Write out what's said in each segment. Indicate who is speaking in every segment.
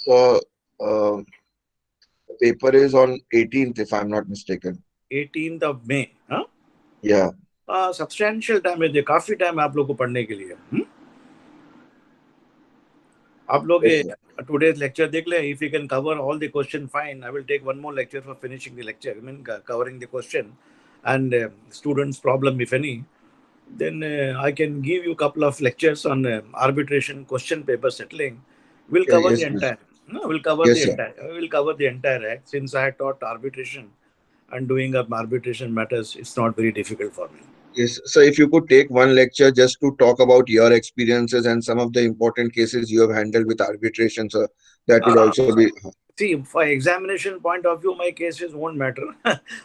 Speaker 1: So the paper is on 18th, if I'm not mistaken.
Speaker 2: 18th of May. हाँ?
Speaker 1: Yeah.
Speaker 2: Substantial time है, काफी time है आप लोग को पढ़ने के लिए. आप लोग
Speaker 1: Yes, sir.
Speaker 2: today's lecture देख ले. If you can cover all the question, fine. I will take one more lecture for finishing the lecture. I mean, covering the question and students' problem, if any. Then I can give you a couple of lectures on arbitration question paper settling. We'll cover the
Speaker 1: Yes, yes,
Speaker 2: entire. No, we'll cover
Speaker 1: yes,
Speaker 2: the
Speaker 1: sir.
Speaker 2: entire. We'll cover the entire act. Since I taught arbitration and doing up arbitration matters, it's not very difficult for me.
Speaker 1: Yes. So if you could take one lecture just to talk about your experiences and some of the important cases you have handled with arbitration, sir, that would
Speaker 2: Uh,
Speaker 1: also be.
Speaker 2: See, for examination point of view, my cases won't matter.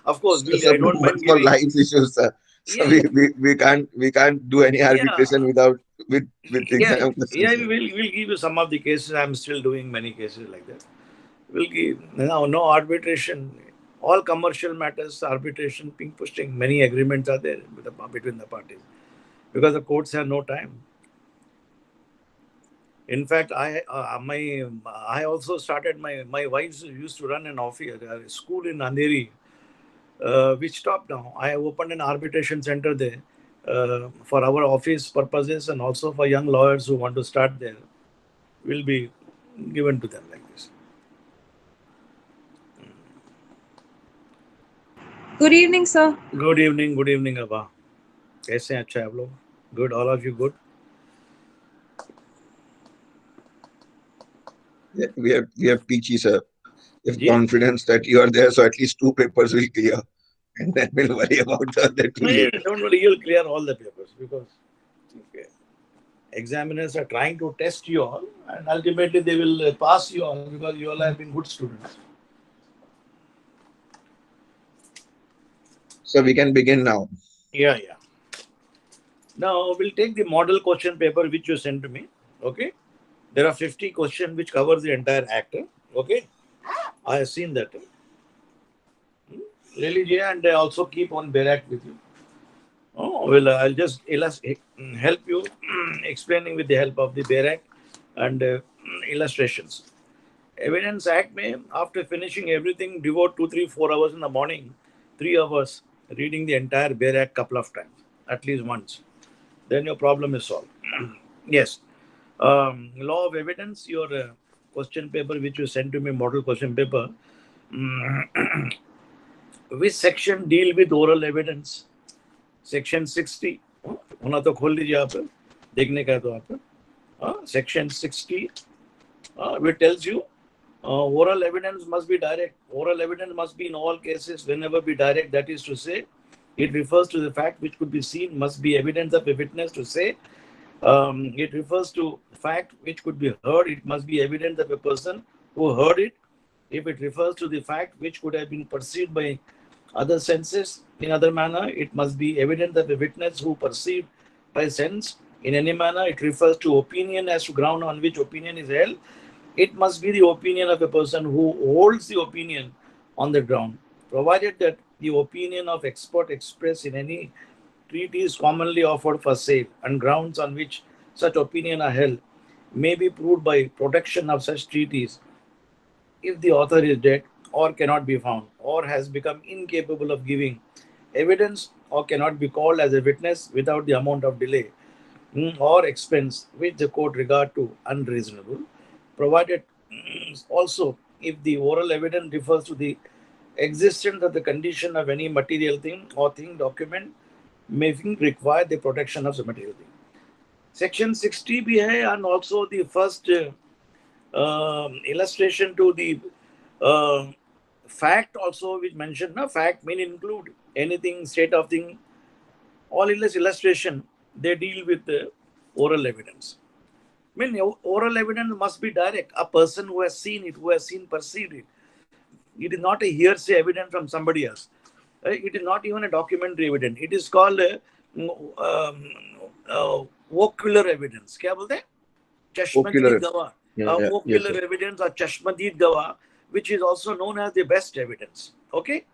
Speaker 2: Of course,
Speaker 1: So,
Speaker 2: I don't
Speaker 1: but
Speaker 2: mind
Speaker 1: for
Speaker 2: giving.
Speaker 1: life issues, sir. So
Speaker 2: Yeah, yeah,
Speaker 1: we can't do any
Speaker 2: yeah,
Speaker 1: arbitration without with
Speaker 2: yeah,
Speaker 1: exam questions,
Speaker 2: yeah.
Speaker 1: sir.
Speaker 2: We'll give you some of the cases. I'm still doing many cases like that. We'll give no arbitration. All commercial matters, arbitration, being pushing. Many agreements are there between the parties because the courts have no time. In fact, I also started my wife used to run an office a school in Andheri, which stopped now. I have opened an arbitration center there for our office purposes and also for young lawyers who want to start there. Will be given to them like this.
Speaker 3: Good evening, sir.
Speaker 2: Good evening, Abba. कैसे हैं अच्छा है आप लोग? Good, all of you good?
Speaker 1: Yeah, we have peachy, sir. If
Speaker 2: ji?
Speaker 1: confidence that you are there, so at least two papers will clear, and then we'll worry about the other two
Speaker 2: No,
Speaker 1: later.
Speaker 2: don't worry, you'll clear all the papers because okay, examiners are trying to test you all and ultimately they will pass you all because you all have been good students.
Speaker 1: So we can begin now.
Speaker 2: Yeah, yeah. Now we'll take the model question paper which you sent to me. Okay. There are 50 questions which covers the entire act. Okay. I have seen that. Really, yeah, and I also keep on Barak with you. Oh, well, I'll just help you explaining with the help of the Barak and illustrations. Evidence Act may, after finishing everything, devote 2, 3, 4 hours in the morning, 3 hours reading the entire Barak couple of times, at least once. Then your problem is solved. Yes. Law of evidence, your question paper which you sent to me, model question paper. Which section deal with oral evidence? Section 60. होना तो खोल लीजिए आप देखने का है तो आप section 60 which tells you oral evidence must be direct. Oral evidence must be in all cases whenever be direct. That is to say, it refers to the fact which could be seen, must be evidence of a witness to say. It refers to fact which could be heard. It must be evidence of a person who heard it. If it refers to the fact which could have been perceived by other senses in other manner, it must be evidence of a witness who perceived by sense in any manner. It refers to opinion as to ground on which opinion is held. It must be the opinion of a person who holds the opinion on the ground, provided that the opinion of expert expressed in any treaty is commonly offered for sale, and grounds on which such opinion are held may be proved by protection of such treaties if the author is dead or cannot be found or has become incapable of giving evidence or cannot be called as a witness without the amount of delay or expense which the court regard to unreasonable, provided also if the oral evidence refers to the existence of the condition of any material thing or thing document may require the protection of the material thing. Section 60 भी है and also the first illustration to the uh, fact also which mentioned na fact may include anything state of thing all in this illustration they deal with the oral evidence. I mean, oral evidence must be direct. A person who has seen it, who has seen, perceived it. It is not a hearsay evidence from somebody else. It is not even a documentary evidence. It is called ocular evidence. क्या बोलते हैं? Chashmadid
Speaker 1: Ocular.
Speaker 2: Gawah.
Speaker 1: Yeah, yeah, yes,
Speaker 2: Ocular
Speaker 1: sir.
Speaker 2: evidence or Chashmadid Gawah, which is also known as the best evidence. Okay?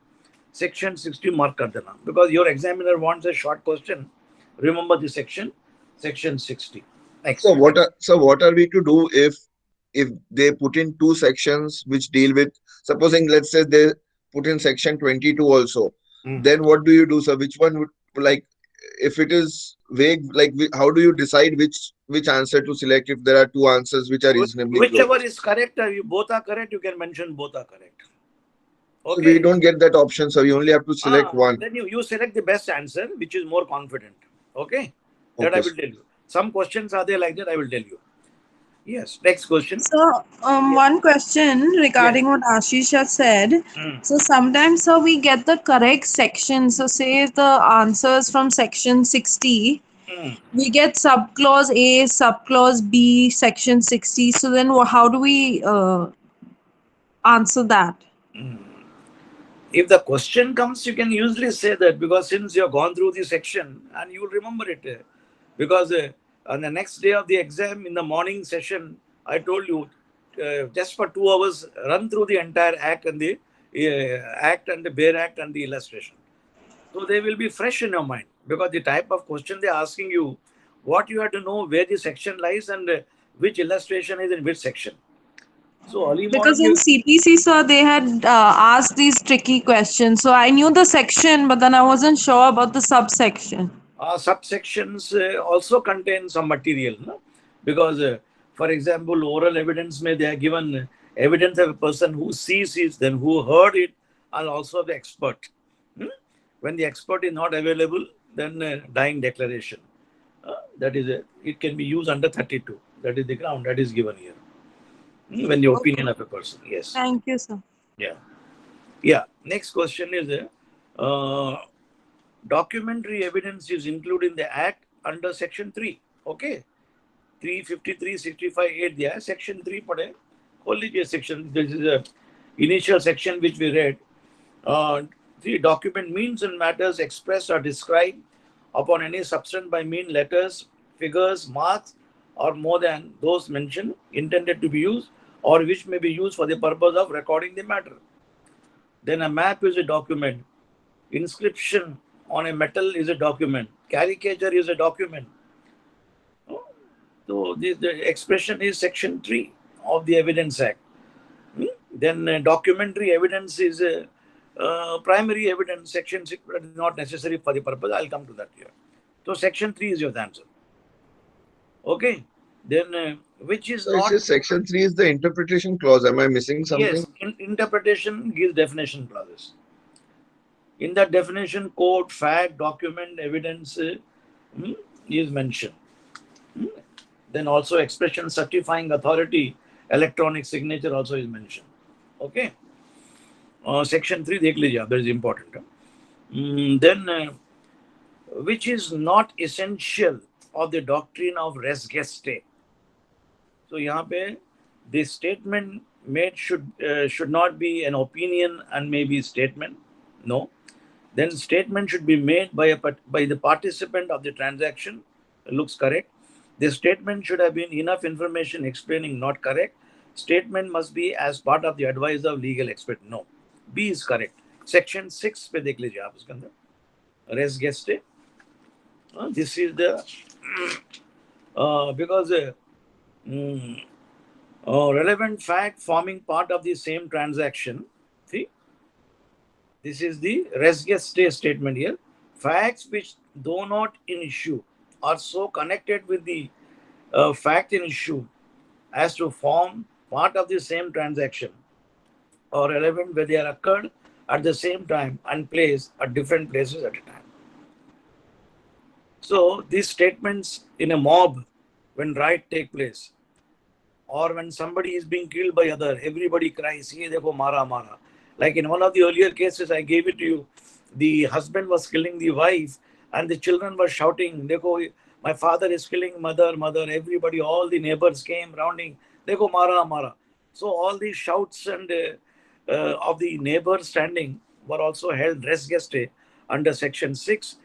Speaker 2: Section 60 mark kar dena. Because your examiner wants a short question. Remember the section. Section 60.
Speaker 1: So
Speaker 2: Next.
Speaker 1: what are we to do if if they put in two sections which deal with, supposing let's say they put in section 22 also,
Speaker 2: Hmm.
Speaker 1: then what do you do, sir? Which one would, like, if it is vague, like how do you decide which answer to select if there are two answers which are reasonably
Speaker 2: Whichever
Speaker 1: close?
Speaker 2: is correct, you both are correct, you can mention both are correct.
Speaker 1: So we
Speaker 2: Okay.
Speaker 1: don't get that option, so we only have to select one.
Speaker 2: Then you select the best answer, which is more confident. Okay. That I
Speaker 1: Okay,
Speaker 2: will
Speaker 1: sir.
Speaker 2: tell you. Some questions are there like that, I will tell you. Yes. Next question.
Speaker 3: So,
Speaker 2: Yes.
Speaker 3: one question
Speaker 2: Yes.
Speaker 3: regarding what Ashish has said.
Speaker 2: Mm.
Speaker 3: So, sometimes, so we get the correct section. So, say if the answers from section 60,
Speaker 2: Mm.
Speaker 3: we get subclause A, subclause B, section 60. So, then how do we answer that?
Speaker 2: If the question comes, you can usually say that, because since you have gone through the section and you will remember it. Because on the next day of the exam, in the morning session, I told you, just for 2 hours, run through the entire act and the act and the bare act and the illustration. So they will be fresh in your mind, because the type of question they're asking you, what you have to know, where the section lies and which illustration is in which section. So early
Speaker 3: Because
Speaker 2: morning,
Speaker 3: in
Speaker 2: you
Speaker 3: CPC, sir, they had asked these tricky questions. So, I knew the section, but then I wasn't sure about the subsection.
Speaker 2: subsections also contain some material, no? Because, for example, oral evidence may they are given evidence of a person who sees it, then who heard it, and also the expert. Hmm? When the expert is not available, then dying declaration. That is, it can be used under 32. That is the ground that is given here. When the
Speaker 3: Okay.
Speaker 2: opinion of a person. Yes.
Speaker 3: Thank you, sir.
Speaker 2: Yeah. Yeah. Next question is documentary evidence is included in the Act under Section 3. Okay. 353, 65, 8 there. Section 3 पढ़े. खोल लीजिए section. This is a initial section which we read. Uh, the document means and matters expressed or described upon any substance by mean letters, figures, marks, or more than those mentioned, intended to be used, or which may be used for the purpose of recording the matter. Then a map is a document. Inscription on a metal is a document. Caricature is a document. So the expression is Section 3 of the Evidence Act. Then documentary evidence is primary evidence. Section 6 is not necessary for the purpose. I'll come to that here. So Section 3 is your answer. Okay. Then which is
Speaker 1: So it
Speaker 2: not,
Speaker 1: says section 3 is the interpretation clause. Am I missing something?
Speaker 2: yes, interpretation gives definition clauses. In that definition, quote, fact, document, evidence mm, is mentioned. Then also expression certifying authority, electronic signature also is mentioned. Okay. Section 3 देख लीजिए, that is important. Then which is not essential of the doctrine of res gestae. So यहाँ पे the statement made should not be an opinion and maybe statement. No. Then statement should be made by the participant of the transaction. Looks correct. The statement should have been enough information explaining, not correct. Statement must be as part of the advice of legal expert. No. B is correct. Section 6 पे देख लीजिए आप उसके अंदर res gestae. This is the because mm, relevant fact forming part of the same transaction. See, this is the res gestae statement here. Facts which, though not in issue, are so connected with the fact in issue as to form part of the same transaction, or relevant where they are occurred at the same time and place at different places at a time. So these statements in a mob, when riot take place, or when somebody is being killed by other, everybody cries, "Ye dekho, mara, mara." Like in one of the earlier cases, I gave it to you. The husband was killing the wife, and the children were shouting, "Dekho, my father is killing mother, mother." Everybody, all the neighbors came rounding, "Dekho, mara, mara." So all these shouts and of the neighbors standing were also held res gestae under Section 6.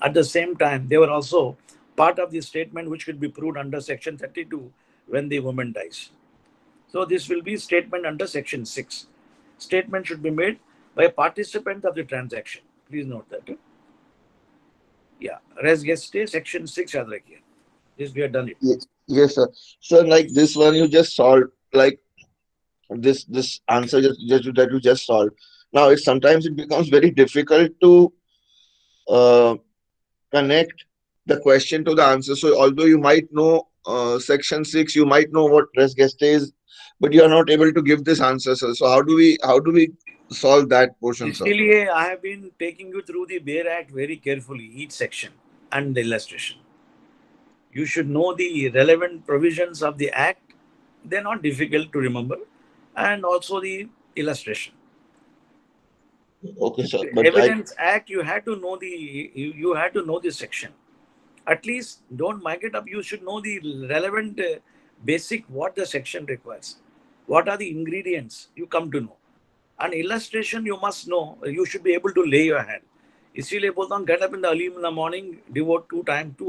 Speaker 2: At the same time, they were also part of the statement which could be proved under Section 32 when the woman dies. So this will be statement under Section 6. Statement should be made by a participant of the transaction. Please note that. Yeah, res gestae, Section 6 याद रखिए. This we have done it.
Speaker 1: Yes, sir. So like this one you just solved. like this answer just that you just solved. Now it sometimes it becomes very difficult to uh, connect the question to the answer. So although you might know section 6, you might know what res geste is, but you are not able to give this answer, sir. So how do we solve that portion, sir?
Speaker 2: इसीलिए I have been taking you through the Bare Act very carefully, each section and the illustration. You should know the relevant provisions of the Act. They're not difficult to remember, and also the illustration.
Speaker 1: Okay, sir.
Speaker 2: The
Speaker 1: But I
Speaker 2: Evidence Act, you had to know the section. At least don't make it up. You should know the relevant basic what the section requires. What are the ingredients you come to know. An illustration you must know. You should be able to lay your hand. इसीलिए बोलता हूँ get up in the early in the morning, devote 2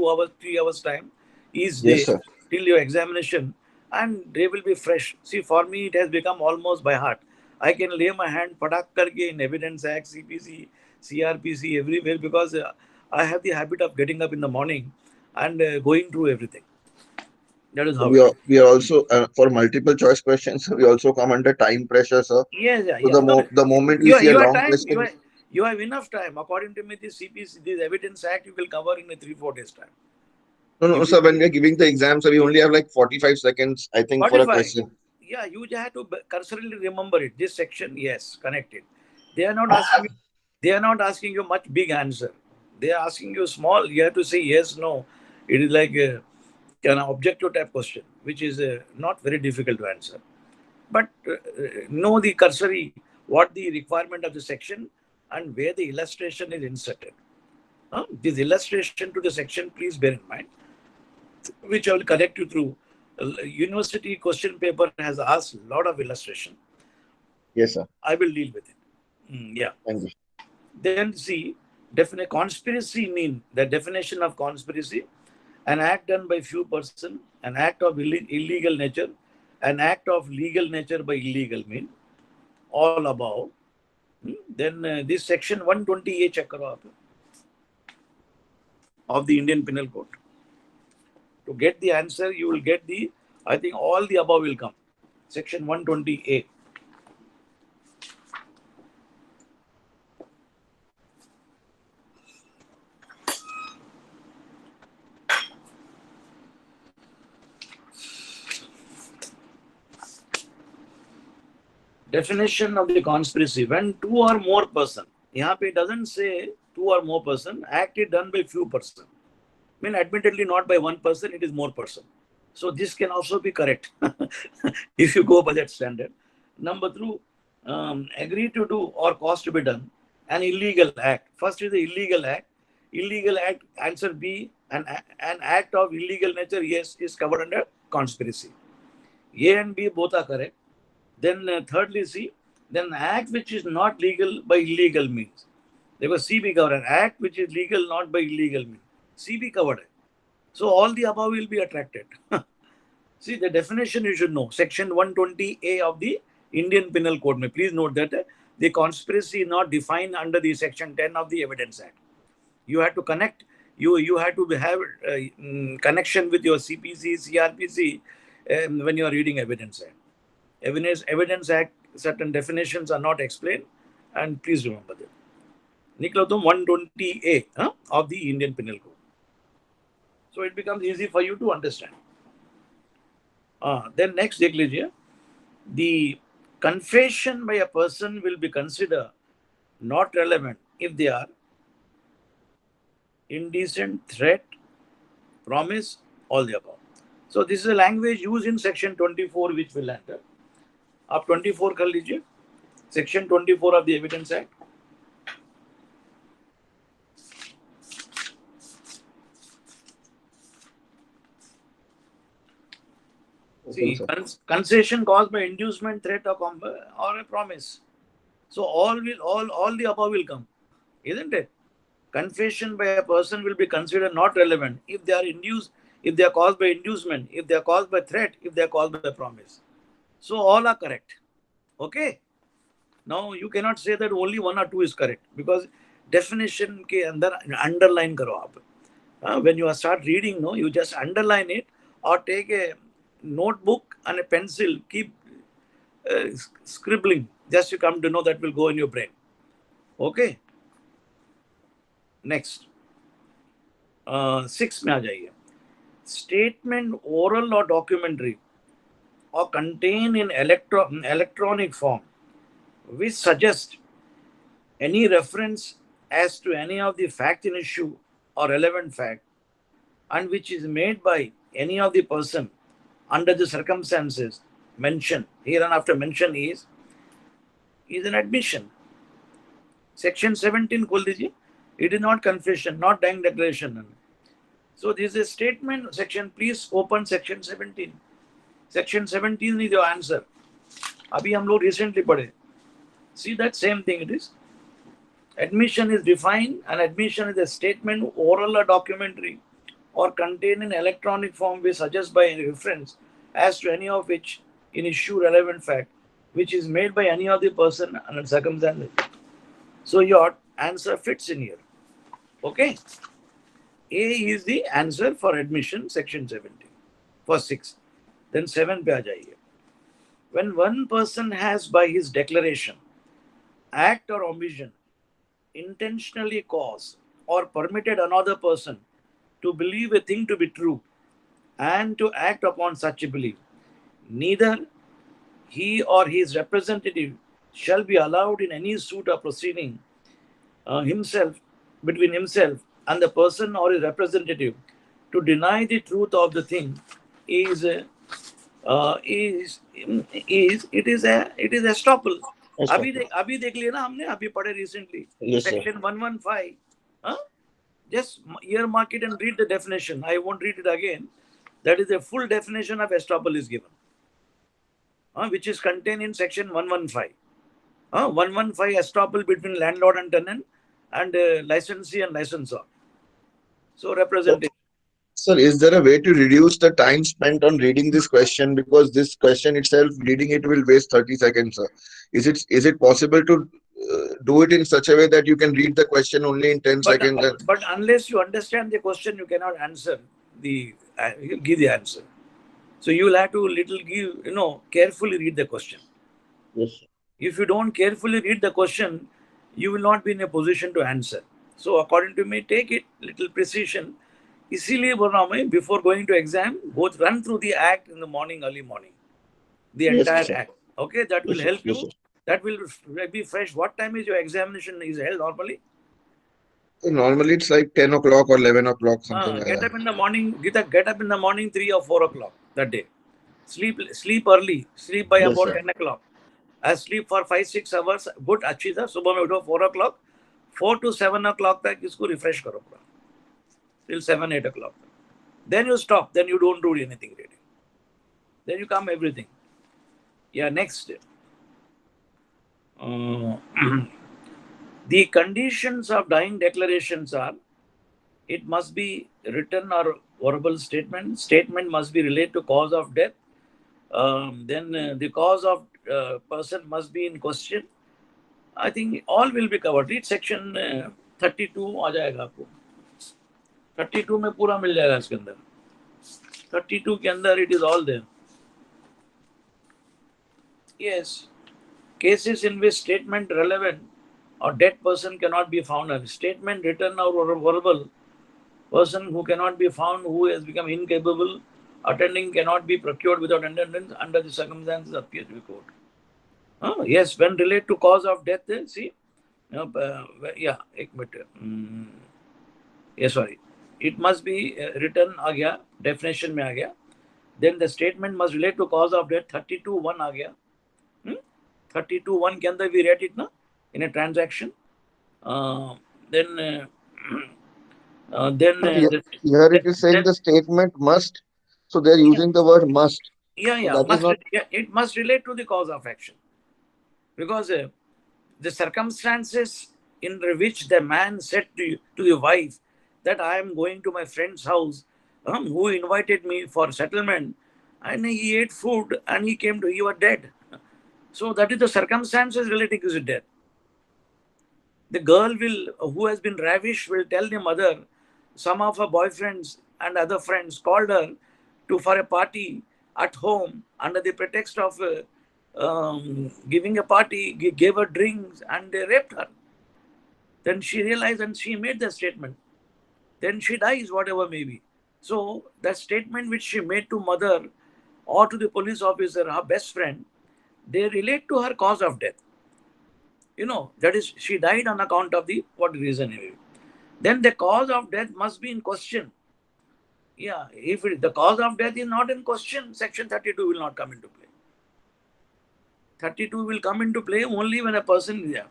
Speaker 2: hours, 3 hours time each
Speaker 1: yes,
Speaker 2: day
Speaker 1: sir.
Speaker 2: till your examination, and they will be fresh. See, for me it has become almost by heart. I can lay my hand padak karke in Evidence Act, CPC, CRPC, everywhere, because I have the habit of getting up in the morning and going through everything. That is how it is.
Speaker 1: We are also for multiple choice questions. We also come under time pressure, sir.
Speaker 2: Yes, yeah,
Speaker 1: So
Speaker 2: yeah. No,
Speaker 1: the moment we
Speaker 2: you
Speaker 1: see a
Speaker 2: you have
Speaker 1: long
Speaker 2: time.
Speaker 1: question,
Speaker 2: You have enough time. According to me, this CPC, this Evidence Act, you will cover in a 3 4 days time.
Speaker 1: no, no,
Speaker 2: If
Speaker 1: sir.
Speaker 2: you
Speaker 1: When we are giving the exam, sir, we only have like 45 seconds, I think, for a
Speaker 2: 45,
Speaker 1: question.
Speaker 2: yeah, you just have to cursorily remember it. This section, yes, connected. They are not asking. They are not asking you much big answer. They are asking you small. You have to say yes, no. It is like an objective type question, which is not very difficult to answer. But know the cursory, what the requirement of the section and where the illustration is inserted. This illustration to the section, please bear in mind, which I will connect you through. University question paper has asked a lot of illustration.
Speaker 1: Yes, sir.
Speaker 2: I will deal with it. Yeah.
Speaker 1: Thank you.
Speaker 2: Then see, conspiracy mean the definition of conspiracy: an act done by few person, an act of illegal nature, an act of legal nature by illegal mean, all above. Then this section 120A check karo aap, of the Indian Penal Code. To get the answer, you will get the, I think all the above will come. Section 120A. Definition of the conspiracy: when two or more person, यहाँ पे doesn't say two or more person, act is done by few person. I mean, admittedly not by one person, it is more person. So this can also be correct if you go by that standard. Number two, agree to do or cause to be done an illegal act. First is the illegal act. Illegal act, answer B, an act of illegal nature, yes, is covered under conspiracy. A and B both are correct. Then thirdly, C, then act which is not legal by illegal means. देखो C भी covered, an act which is legal not by illegal means. C भी covered है. So all the above will be attracted. See, the definition you should know. Section 120A of the Indian Penal Code. May please note that the conspiracy is not defined under the Section 10 of the Evidence Act. You have to connect. You have to have connection with your CPC, CRPC when you are reading Evidence Act. Evidence Act, certain definitions are not explained, and please remember that. निकलो तुम 120A of the Indian Penal Code. So it becomes easy for you to understand. Then next देख लीजिए. The confession by a person will be considered not relevant if they are indecent, threat, promise, all the above. So this is a language used in section 24 which will enter. आप 24 कर लीजिए. Section 24 of the Evidence Act.
Speaker 1: Okay,
Speaker 2: See,
Speaker 1: sir.
Speaker 2: concession caused by inducement, threat, or a promise. So all the above will come, isn't it? Confession by a person will be considered not relevant if they are induced, if they are caused by inducement, if they are caused by threat, if they are caused by promise. So all are correct. Okay. Now you cannot say that only one or two is correct, because definition के अंदर underline करो आप. When you start reading, no, you just underline it or take a notebook and a pencil, keep scribbling. Just you come to know that will go in your brain. Okay. Next. 6 में आ जाइए. Statement oral or documentary or contained in electronic form which suggest any reference as to any of the fact in issue or relevant fact, and which is made by any of the person under the circumstances mentioned here and after mention is an admission. Section 17 खोल दीजिए. It is not confession, not dying declaration. So this is a statement section. Please open section 17. Section 17 is your answer. अभी हम लोग recently पढ़े. See that same thing it is. Admission is defined, and admission is a statement, oral or documentary, or contained in electronic form which suggests by reference as to any of which in issue relevant fact, which is made by any of the person and circumstances. So your answer fits in here. Okay. A is the answer for admission, section 17. For 6. Then 7 पे आ जाइए. When one person has by his declaration, act or omission, intentionally caused or permitted another person to believe a thing to be true and to act upon such a belief, neither he or his representative shall be allowed in any suit or proceeding himself between himself and the person or his representative to deny the truth of the thing is it is estoppel. अभी देख लिया ना हमने, अभी पढ़े recently.
Speaker 1: Yes, sir.
Speaker 2: Section 115. Just earmark it and read the definition. I won't read it again. That is the full definition of estoppel is given, which is contained in section 115. 115 estoppel between landlord and tenant and licensee and licensor. So representation.
Speaker 1: Sir, is there a way to reduce the time spent on reading this question? Because this question itself, reading it will waste 30 seconds, sir. Is it possible to do it in such a way that you can read the question only in 10 seconds?
Speaker 2: But unless you understand the question, you cannot answer give the answer. So you will have to carefully read the question.
Speaker 1: Yes, sir.
Speaker 2: If you don't carefully read the question, you will not be in a position to answer. So according to me, take it little precision. इसीलिए बोल रहा हूँ मैं, before going to exam, run through the act in the morning, early morning, the entire act. Okay, that will help you. That will be fresh. What time is your examination is held normally?
Speaker 1: Normally it's like 10 o'clock or 11 o'clock, something like
Speaker 2: Get
Speaker 1: that.
Speaker 2: up in the morning. Get up in the morning 3 or 4 o'clock that day. Sleep early. Sleep by
Speaker 1: Yes,
Speaker 2: about
Speaker 1: sir.
Speaker 2: 10 o'clock. I sleep for 5-6 hours. Good, अच्छी था. सुबह में उठो 4 o'clock. 4 to 7 o'clock तक इसको refresh करो पूरा. Till 7-8 o'clock. Then you stop. Then you don't do anything really. Then you come everything. Yeah, next. The conditions of dying declarations are: it must be written or verbal statement. Statement must be related to cause of death. Then the cause of person must be in question. I think all will be covered. Read section 32 आ जाएगा आपको. 32 में पूरा मिल जाएगा इसके अंदर. 32 के अंदर it is all there. Yes. Cases in which statement relevant or dead person cannot be found. A statement written or verbal, person who cannot be found, who has become incapable, attending cannot be procured without attendance under the circumstances appear to be court. Yes, when related to cause of death, see, yeah, yes, sorry. It must be written आ गया, definition में आ गया. Then the statement must relate to cause of death. 32(1) आ गया. 32(1) के अंदर we read it ना, in a transaction. Then
Speaker 1: here it is saying the statement must, so they're using the word must.
Speaker 2: So it must relate to the cause of action, because the circumstances in which the man said to the wife that I am going to my friend's house, who invited me for settlement, and he ate food and he was dead. So that is the circumstances relating to his death. The girl who has been ravished will tell the mother some of her boyfriends and other friends called her for a party at home under the pretext of giving a party, gave her drinks, and they raped her. Then she realized and she made the statement. Then she dies, whatever may be. So that statement which she made to mother or to the police officer, her best friend, they relate to her cause of death. That is, she died on account of the what reason. Then the cause of death must be in question. Yeah, if the cause of death is not in question, Section 32 will not come into play. 32 will come into play only when a person is there.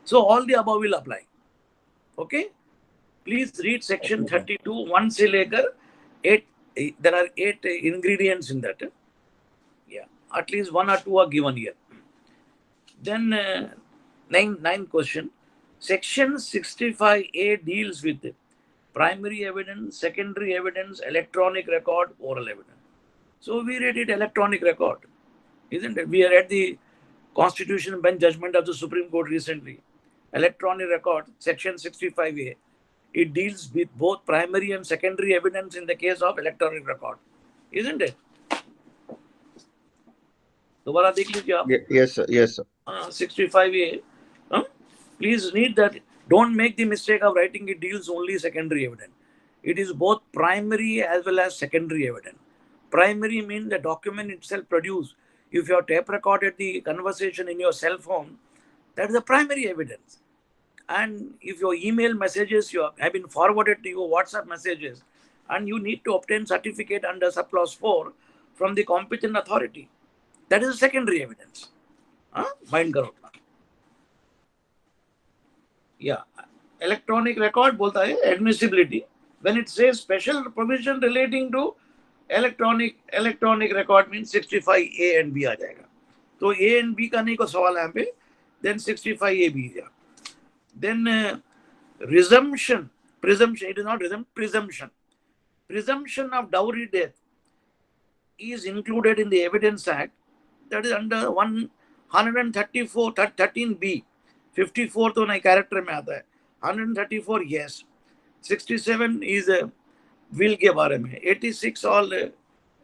Speaker 2: So all the above will apply. Okay? Please read Section
Speaker 1: Okay, sir.
Speaker 2: 32 once a later. There are 8 ingredients in that. Yeah, at least 1 or 2 are given here. Then nine question. Section 65A deals with primary evidence, secondary evidence, electronic record, oral evidence. So we read it electronic record, isn't it? We read the Constitution Bench judgment of the Supreme Court recently. Electronic record, Section 65A. It deals with both primary and secondary evidence in the case of electronic record, isn't it? दोबारा देख लीजिए आप.
Speaker 1: Yes, sir. Yes, sir.
Speaker 2: 65A. Please read that. Don't make the mistake of writing it deals only secondary evidence. It is both primary as well as secondary evidence. Primary means the document itself produced. If you have tape recorded the conversation in your cell phone, that is the primary evidence. And if your email messages have been forwarded to your WhatsApp messages, and you need to obtain certificate under subclause 4 from the competent authority, that is secondary evidence. Mind करो अपना. Yeah, electronic record बोलता है admissibility. When it says special provision relating to electronic record means 65A and B आ जाएगा. तो A and B का नहीं को सवाल यहाँ पे. Then 65A B जाएगा. Then presumption. It is not presumption. Presumption of dowry death is included in the Evidence Act. That is under 134, 13B. 54 तो नहीं character में आता है. 134 yes. 67 is will के बारे में. 86 all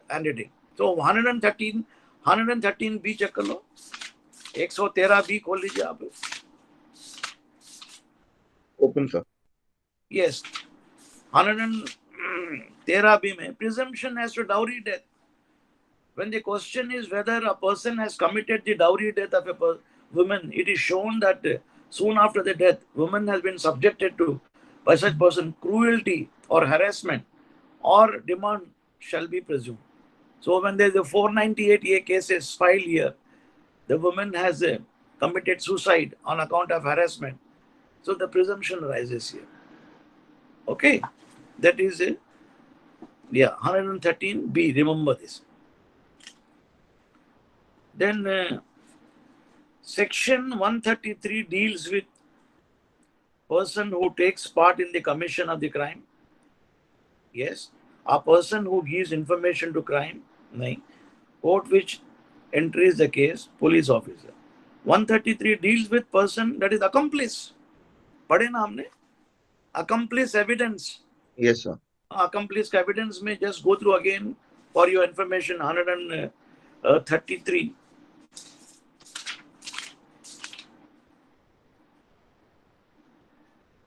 Speaker 2: handwriting. So 113 B check कर लो. 113 B खोल लीजिए आप.
Speaker 1: Open, sir.
Speaker 2: Yes. 113 B में presumption as to dowry death. When the question is whether a person has committed the dowry death of a woman, it is shown that soon after the death, woman has been subjected to by such person cruelty or harassment or demand shall be presumed. So when there is a 498A cases filed here, the woman has committed suicide on account of harassment. So the presumption arises here. Okay, that is 113B. Remember this. Then Section 133 deals with person who takes part in the commission of the crime. Yes, a person who gives information to crime. No. Court which enters the case, police officer. 133 deals with person that is accomplice. पढ़े ना हमने? Accomplice evidence.
Speaker 1: Yes, sir.
Speaker 2: Accomplice evidence may just go through again for your information. 133.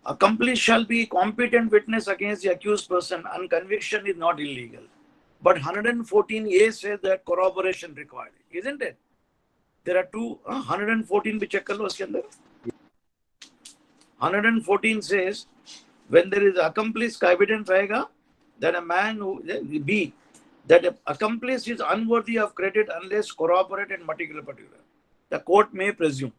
Speaker 2: Accomplice shall be competent witness against the accused person and conviction is not illegal. But 114A says that corroboration required, isn't it? There are two. 114 भी check कर लो उसके अंदर. 114 says when there is accomplice का evidence रहेगा that a man who B that an accomplice is unworthy of credit unless corroborated particular. The court may presume.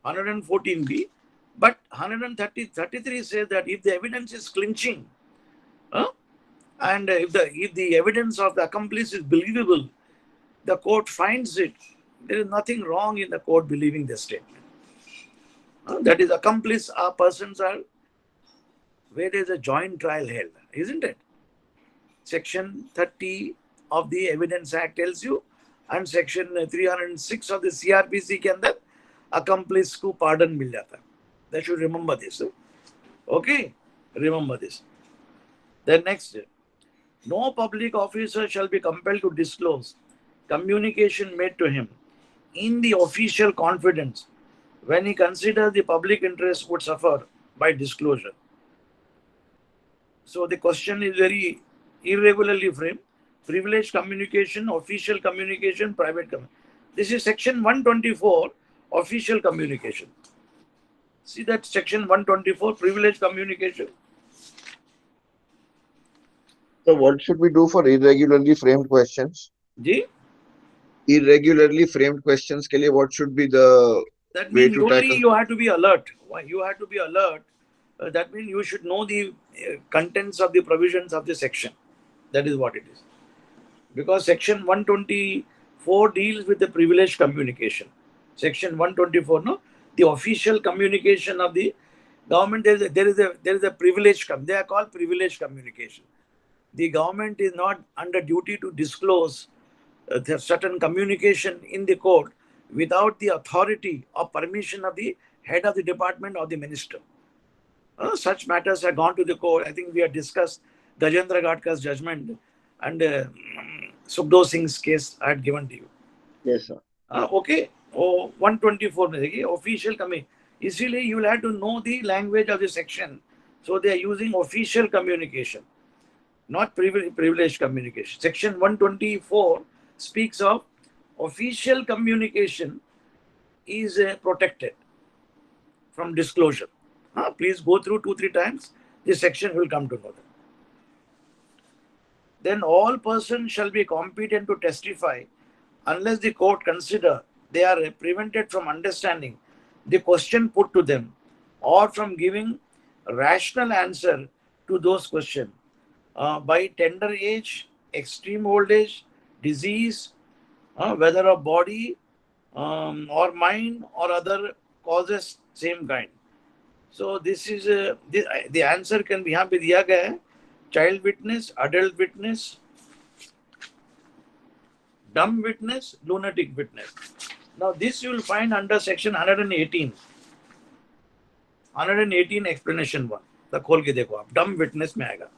Speaker 2: 114B. But 133 says that if the evidence is clinching, and if the evidence of the accomplice is believable, the court finds it. There is nothing wrong in the court believing the statement. That is, accomplice persons are where there is a joint trial held, isn't it? Section 30 of the Evidence Act tells you, and Section 306 of the CRPC के अंदर accomplice को pardon मिल जाता है. They should remember this. Okay? Remember this. Then next, No public officer shall be compelled to disclose communication made to him in the official confidence when he considers the public interest would suffer by disclosure. So the question is very irregularly framed. Privileged communication, official communication, private communication. This is section 124, official communication. See that section 124, privileged communication.
Speaker 1: So what should we do for irregularly framed questions?
Speaker 2: Ji?
Speaker 1: Irregularly framed questions के लिए what should be the
Speaker 2: That
Speaker 1: way
Speaker 2: means
Speaker 1: to
Speaker 2: only
Speaker 1: tackle?
Speaker 2: you have to be alert. Why? You have to be alert. That means you should know the contents of the provisions of the section. That is what it is. Because section 124 deals with the privileged communication. Section 124, no, the official communication of the government. There is a privileged. They are called privileged communication. The government is not under duty to disclose certain communication in the court without the authority or permission of the head of the department or the minister. Such matters have gone to the court. I think we have discussed Gajendra Gadkar's judgment and Sukhdev Singh's case I had given to you.
Speaker 1: Yes, sir.
Speaker 2: Okay. Oh, 124 में देखिए official coming. इसीलिए you will have to know the language of the section. So they are using official communication, not privileged communication. Section 124 speaks of official communication is protected from disclosure. Please go through 2-3 times. This section will come to know that. Then all persons shall be competent to testify unless the court consider they are prevented from understanding the question put to them or from giving rational answer to those questions by tender age, extreme old age, disease, whether of body or mind or other causes same kind. So this is the answer can be यहाँ पे दिया गया है child witness, adult witness, dumb witness, lunatic witness. Now this you will find under section 118. 118 explanation 1. The खोल के देखो आप dumb witness में आएगा.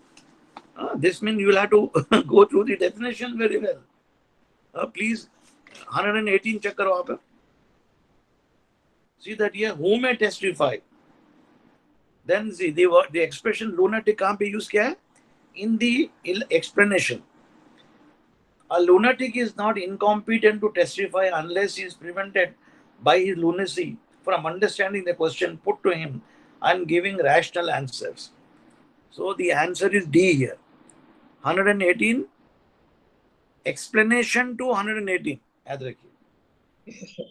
Speaker 2: This means you will have to go through the definition very well. Please 118 check करो आप. See that here who may testify. Then see the expression lunatic कहाँ पे use किया है? In the explanation. A lunatic is not incompetent to testify unless he is prevented by his lunacy from understanding the question put to him and giving rational answers. So the answer is D here. 118 explanation to 118. याद रखिए.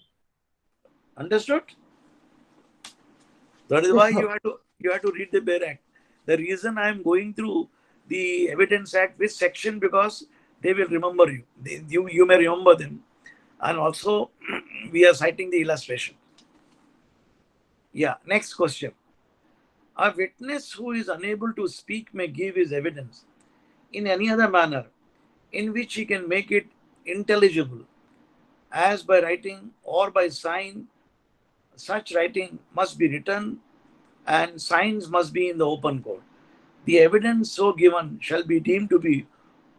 Speaker 2: Understood? That is why you have to read the Bare Act. The reason I am going through the Evidence Act with section because they will remember you. You may remember them. And also we are citing the illustration. Yeah, next question. A witness who is unable to speak may give his evidence in any other manner in which he can make it intelligible, as by writing or by sign. Such writing must be written and signs must be in the open court. The evidence so given shall be deemed to be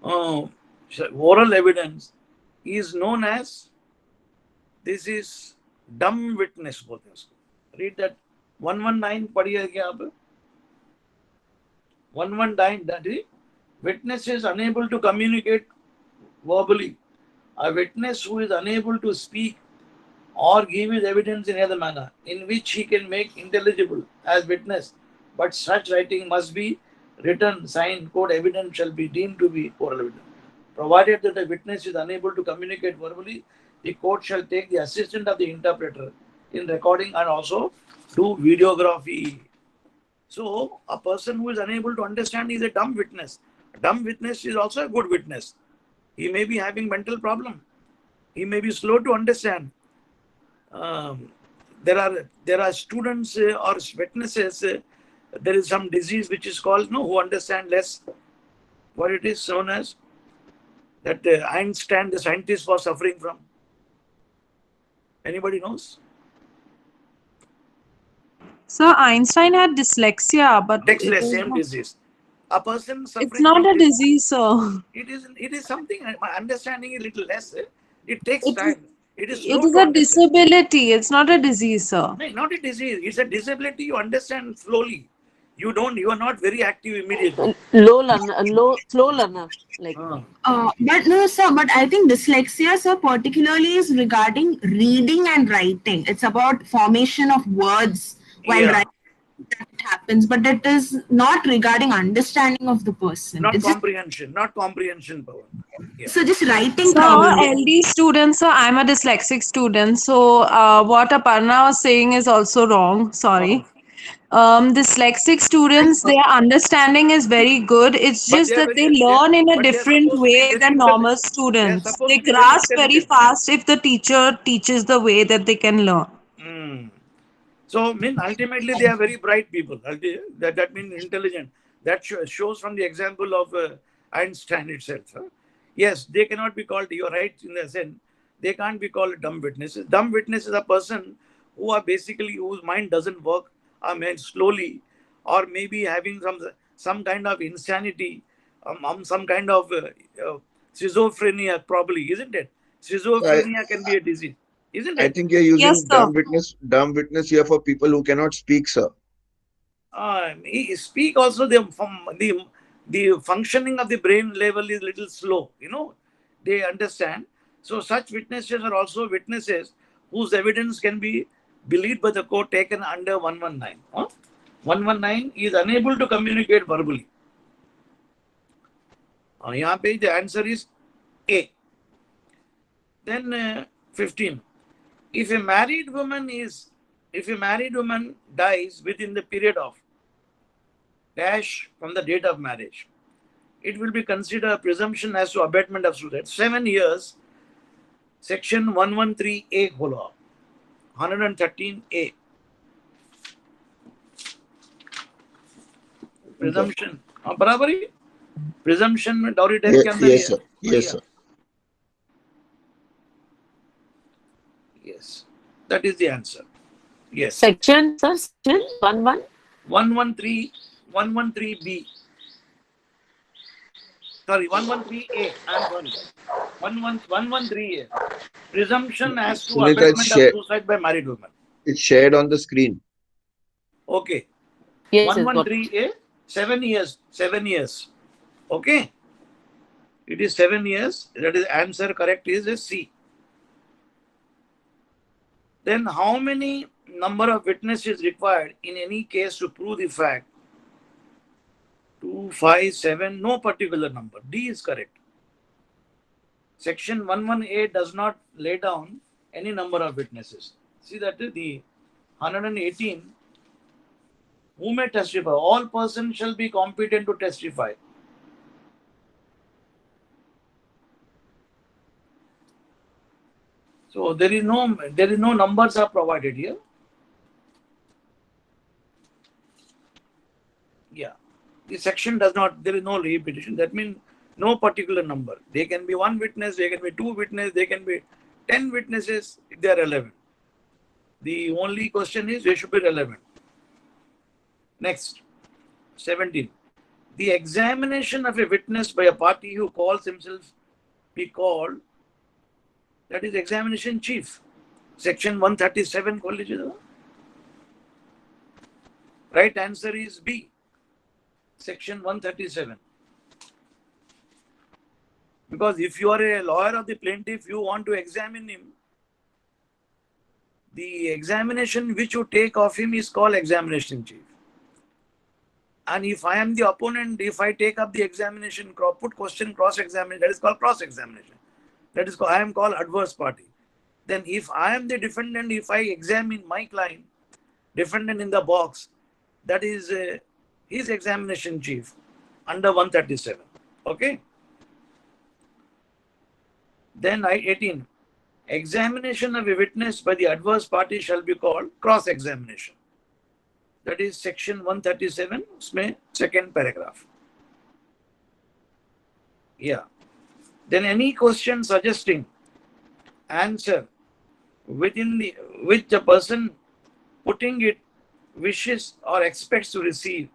Speaker 2: oral evidence is known as, this is dumb witness बोलते हैं उसको. Read that 119 पढ़िए क्या आप. 119 that is witness is unable to communicate verbally. A witness who is unable to speak or give his evidence in other manner in which he can make intelligible as witness, but such writing must be written, signed, code evidence shall be deemed to be oral evidence. Provided that the witness is unable to communicate verbally, the court shall take the assistance of the interpreter in recording and also do videography. So a person who is unable to understand is a dumb witness. A dumb witness is also a good witness. He may be having mental problem. He may be slow to understand. There are students or witnesses. There is some disease which is called who understand less. What it is known as that Einstein, the scientist, was suffering from. Anybody knows?
Speaker 3: Sir, Einstein had dyslexia, but it
Speaker 2: Dyslexia,
Speaker 3: is
Speaker 2: same
Speaker 3: not.
Speaker 2: disease. A person
Speaker 3: It's
Speaker 2: suffering
Speaker 3: not
Speaker 2: from
Speaker 3: a
Speaker 2: this,
Speaker 3: disease, sir.
Speaker 2: it is something, my understanding is little less. It takes
Speaker 3: It is
Speaker 2: time. It is
Speaker 3: it
Speaker 2: slow
Speaker 3: is
Speaker 2: to
Speaker 3: a
Speaker 2: understand.
Speaker 3: disability. It's not a disease, sir.
Speaker 2: No, not a disease. It's a disability. You understand slowly. You are not very active immediately.
Speaker 4: Low learner, low, slow learner. Like,
Speaker 2: Ah,
Speaker 5: But no, sir, but I think dyslexia, sir, particularly is regarding reading and writing. It's about formation of words while
Speaker 2: yeah.
Speaker 5: writing that it happens, but it is not regarding understanding of the person.
Speaker 2: Not
Speaker 5: It's just
Speaker 2: comprehension. Not comprehension power. Yeah.
Speaker 5: so just writing
Speaker 3: So,
Speaker 5: problem.
Speaker 3: LD students, sir, I'm a dyslexic student. So, what Aparna was saying is also wrong.
Speaker 2: Oh.
Speaker 3: Sorry. Dyslexic students, their understanding is very good. It's
Speaker 2: But
Speaker 3: just
Speaker 2: they are
Speaker 3: that
Speaker 2: very.
Speaker 3: they learn in a
Speaker 2: But they are
Speaker 3: different
Speaker 2: supposed to be
Speaker 3: way
Speaker 2: very
Speaker 3: than
Speaker 2: intelligent.
Speaker 3: normal
Speaker 2: They are
Speaker 3: students.
Speaker 2: supposed
Speaker 3: They
Speaker 2: to be very
Speaker 3: grasp very
Speaker 2: intelligent.
Speaker 3: fast if the teacher teaches the way that they can learn.
Speaker 2: Hmm. So, ultimately they are very bright people. That means intelligent. That shows from the example of Einstein itself. Huh? Yes, they cannot be called. You are right in the sense they can't be called dumb witnesses. Dumb witness is a person who are basically whose mind doesn't work, or slowly, or maybe having some kind of insanity, some kind of schizophrenia, probably, isn't it?
Speaker 1: I,
Speaker 2: Schizophrenia can be a disease, isn't
Speaker 1: I
Speaker 2: it?
Speaker 1: think you're
Speaker 3: Yes,
Speaker 1: using
Speaker 3: sir.
Speaker 1: dumb witness here for people who cannot speak, sir.
Speaker 2: He speak also the functioning of the brain level is little slow. They understand. So such witnesses are also witnesses whose evidence can be believed by the court taken under 119. Huh? 119 is unable to communicate verbally. यहाँ पे the answer is A. Then 15. If a married woman dies within the period of dash from the date of marriage, it will be considered a presumption as to abatement of suicide. 7 years, section 113A खोलो, 113A,
Speaker 1: Okay.
Speaker 2: presumption. बराबर ही presumption में dowry death
Speaker 1: Yes,
Speaker 2: के अंदर ही
Speaker 1: yes,
Speaker 2: है,
Speaker 1: sir. Yes,
Speaker 2: बढ़िया.
Speaker 1: sir.
Speaker 2: Yes, that is the answer. Yes,
Speaker 4: section, sir, section 11.
Speaker 2: 113, 113B. Sorry, 113A. I'm sorry. 113A. Presumption as to
Speaker 1: Sunita,
Speaker 2: abatement of suicide by married women.
Speaker 1: it's shared on the screen.
Speaker 2: Okay.
Speaker 4: Yes, yes, got it.
Speaker 2: 113A, 7 years. 7 years. Okay. It is 7 years. That is answer correct is a C. Then how many number of witnesses required in any case to prove the fact? 2, 5, 7, no particular number. D is correct. Section 118 does not lay down any number of witnesses. See that the 118, who may testify? All persons shall be competent to testify. So there is no numbers are provided here. Yeah. The section does not, there is no repetition. That means no particular number. They can be one witness, they can be two witnesses, they can be 10 witnesses if they are relevant. The only question is they should be relevant. Next, 17. The examination of a witness by a party who calls himself be called, that is examination chief. Section 137 खोल लीजिए जरा. Right answer is B. Section 137. Because if you are a lawyer of the plaintiff, you want to examine him, the examination which you take of him is called examination chief. And if I am the opponent, if I take up the examination, put question, cross-examination, that is called cross-examination. That is called, I am called adverse party. Then if I am the defendant, if I examine my client, defendant in the box, that is his examination chief under 137. Okay. Then 18. Examination of a witness by the adverse party shall be called cross-examination. That is section 137, उसमें second paragraph. Yeah. Then any question suggesting answer which the person putting it wishes or expects to receive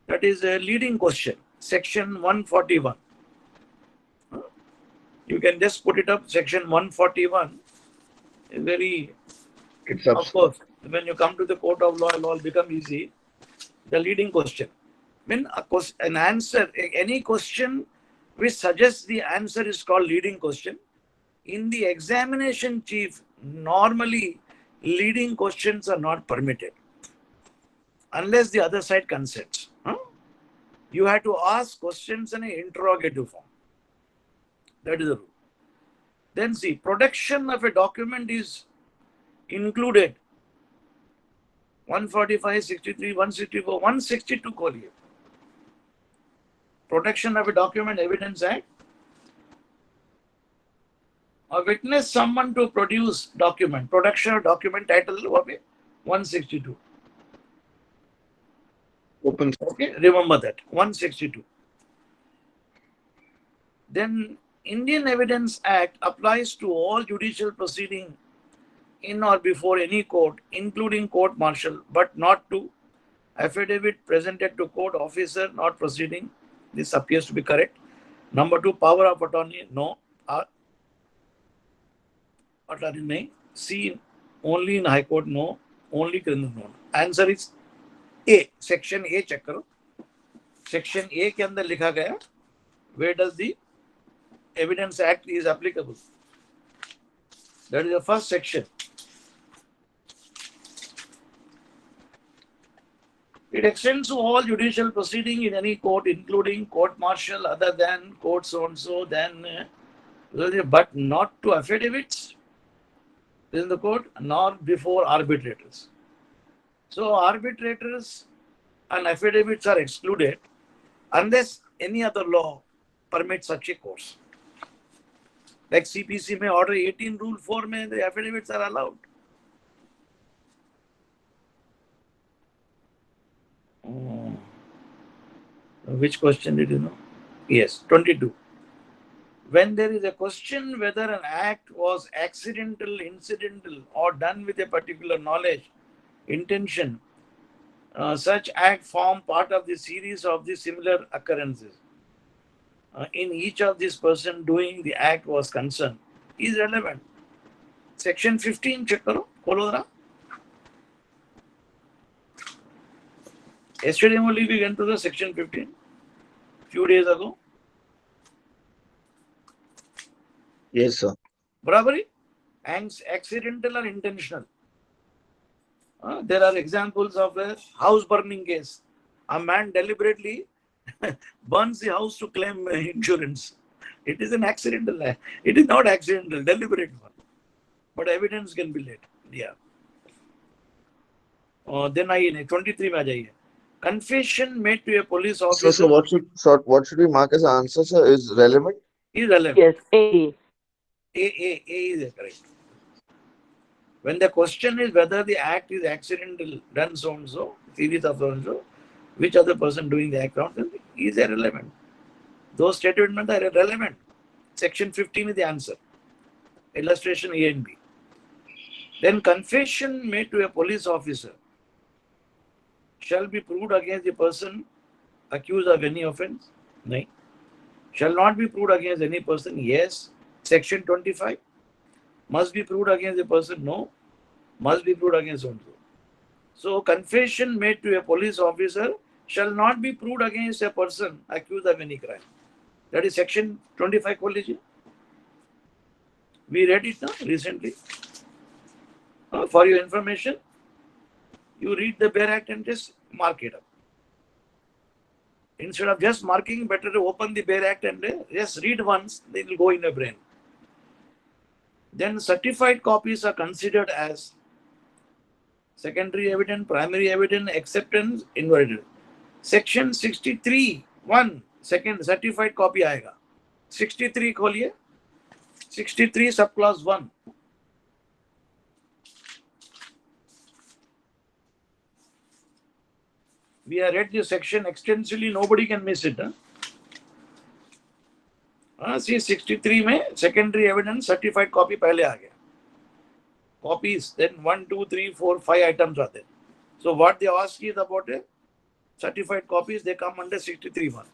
Speaker 2: That is a leading question. Section 141. You can just put it up. Section 141 is very,
Speaker 1: It's up.
Speaker 2: of course, when you come to the court of law, it will all become easy. The leading question. When an answer, any question which suggests the answer is called leading question. In the examination chief, normally leading questions are not permitted unless the other side consents. You have to ask questions in an interrogative form. That is the rule. Then see, production of a document is included 145, 63, 164, 162 खोलिए. Protection of a document, Evidence Act. A witness summoned to produce document. Production of document title 162.
Speaker 1: Open.
Speaker 2: Okay, remember that 162. Then Indian Evidence Act applies to all judicial proceeding in or before any court, including court martial, but not to affidavit presented to court officer not proceeding. This appears to be correct. Number 2, power of attorney, no. Attorney nahi. C, only in High Court, no. Only criminal, no. Answer is A. Section A check करो. Section A के अंदर लिखा गया, where does the Evidence Act is applicable? That is the first section. It extends to all judicial proceeding in any court, including court martial, other than court so and so, then, but not to affidavits in the court, nor before arbitrators. So arbitrators and affidavits are excluded unless any other law permits such a course. Like CPC में order 18 rule 4 में the affidavits are allowed. Which question did you know? Yes, 22. When there is a question whether an act was accidental, incidental, or done with a particular knowledge, intention, such act form part of the series of the similar occurrences. In each of these person doing the act was concerned is relevant. Section 15 check karo, kholo zara. Yesterday only we went to the section 15, few days ago.
Speaker 1: Yes, sir.
Speaker 2: Bravely, accidental or intentional. There are examples of a house burning case. A man deliberately burns the house to claim insurance. It is an accidental. It is not accidental, deliberate one. But evidence can be laid. Yeah. Then I 23 में आ जाइए. Confession made to a police officer.
Speaker 1: So what should we mark as answer, sir? Is relevant?
Speaker 2: Irrelevant.
Speaker 4: Yes, A.
Speaker 2: A is correct. When the question is whether the act is accidental, done so and so, series of so and so, which other person doing the act is irrelevant. Those statements are irrelevant. Section 15 is the answer. Illustration A and B. Then confession made to a police officer shall be proved against the person accused of any offense? No. Shall not be proved against any person? Yes. Section 25. Must be proved against the person? No. Must be proved against so-and-so. So, confession made to a police officer shall not be proved against a person accused of any crime. That is section 25 college. We read it now recently. For your information, you read the Bare Act and just mark it up. Instead of just marking, better to open the Bare Act and just read once, they will go in your brain. Then certified copies are considered as secondary evidence, primary evidence, acceptance, invalid. Section 63, 1, second certified copy आएगा. 63 खोलिए. 63 subclause 1. We have read this section extensively, nobody can miss it. See 63 में secondary evidence certified copy पहले आ गया. Copies, then 1, 2, 3, 4, 5 items are there. So what they ask is about a certified copies, they come under 63(1).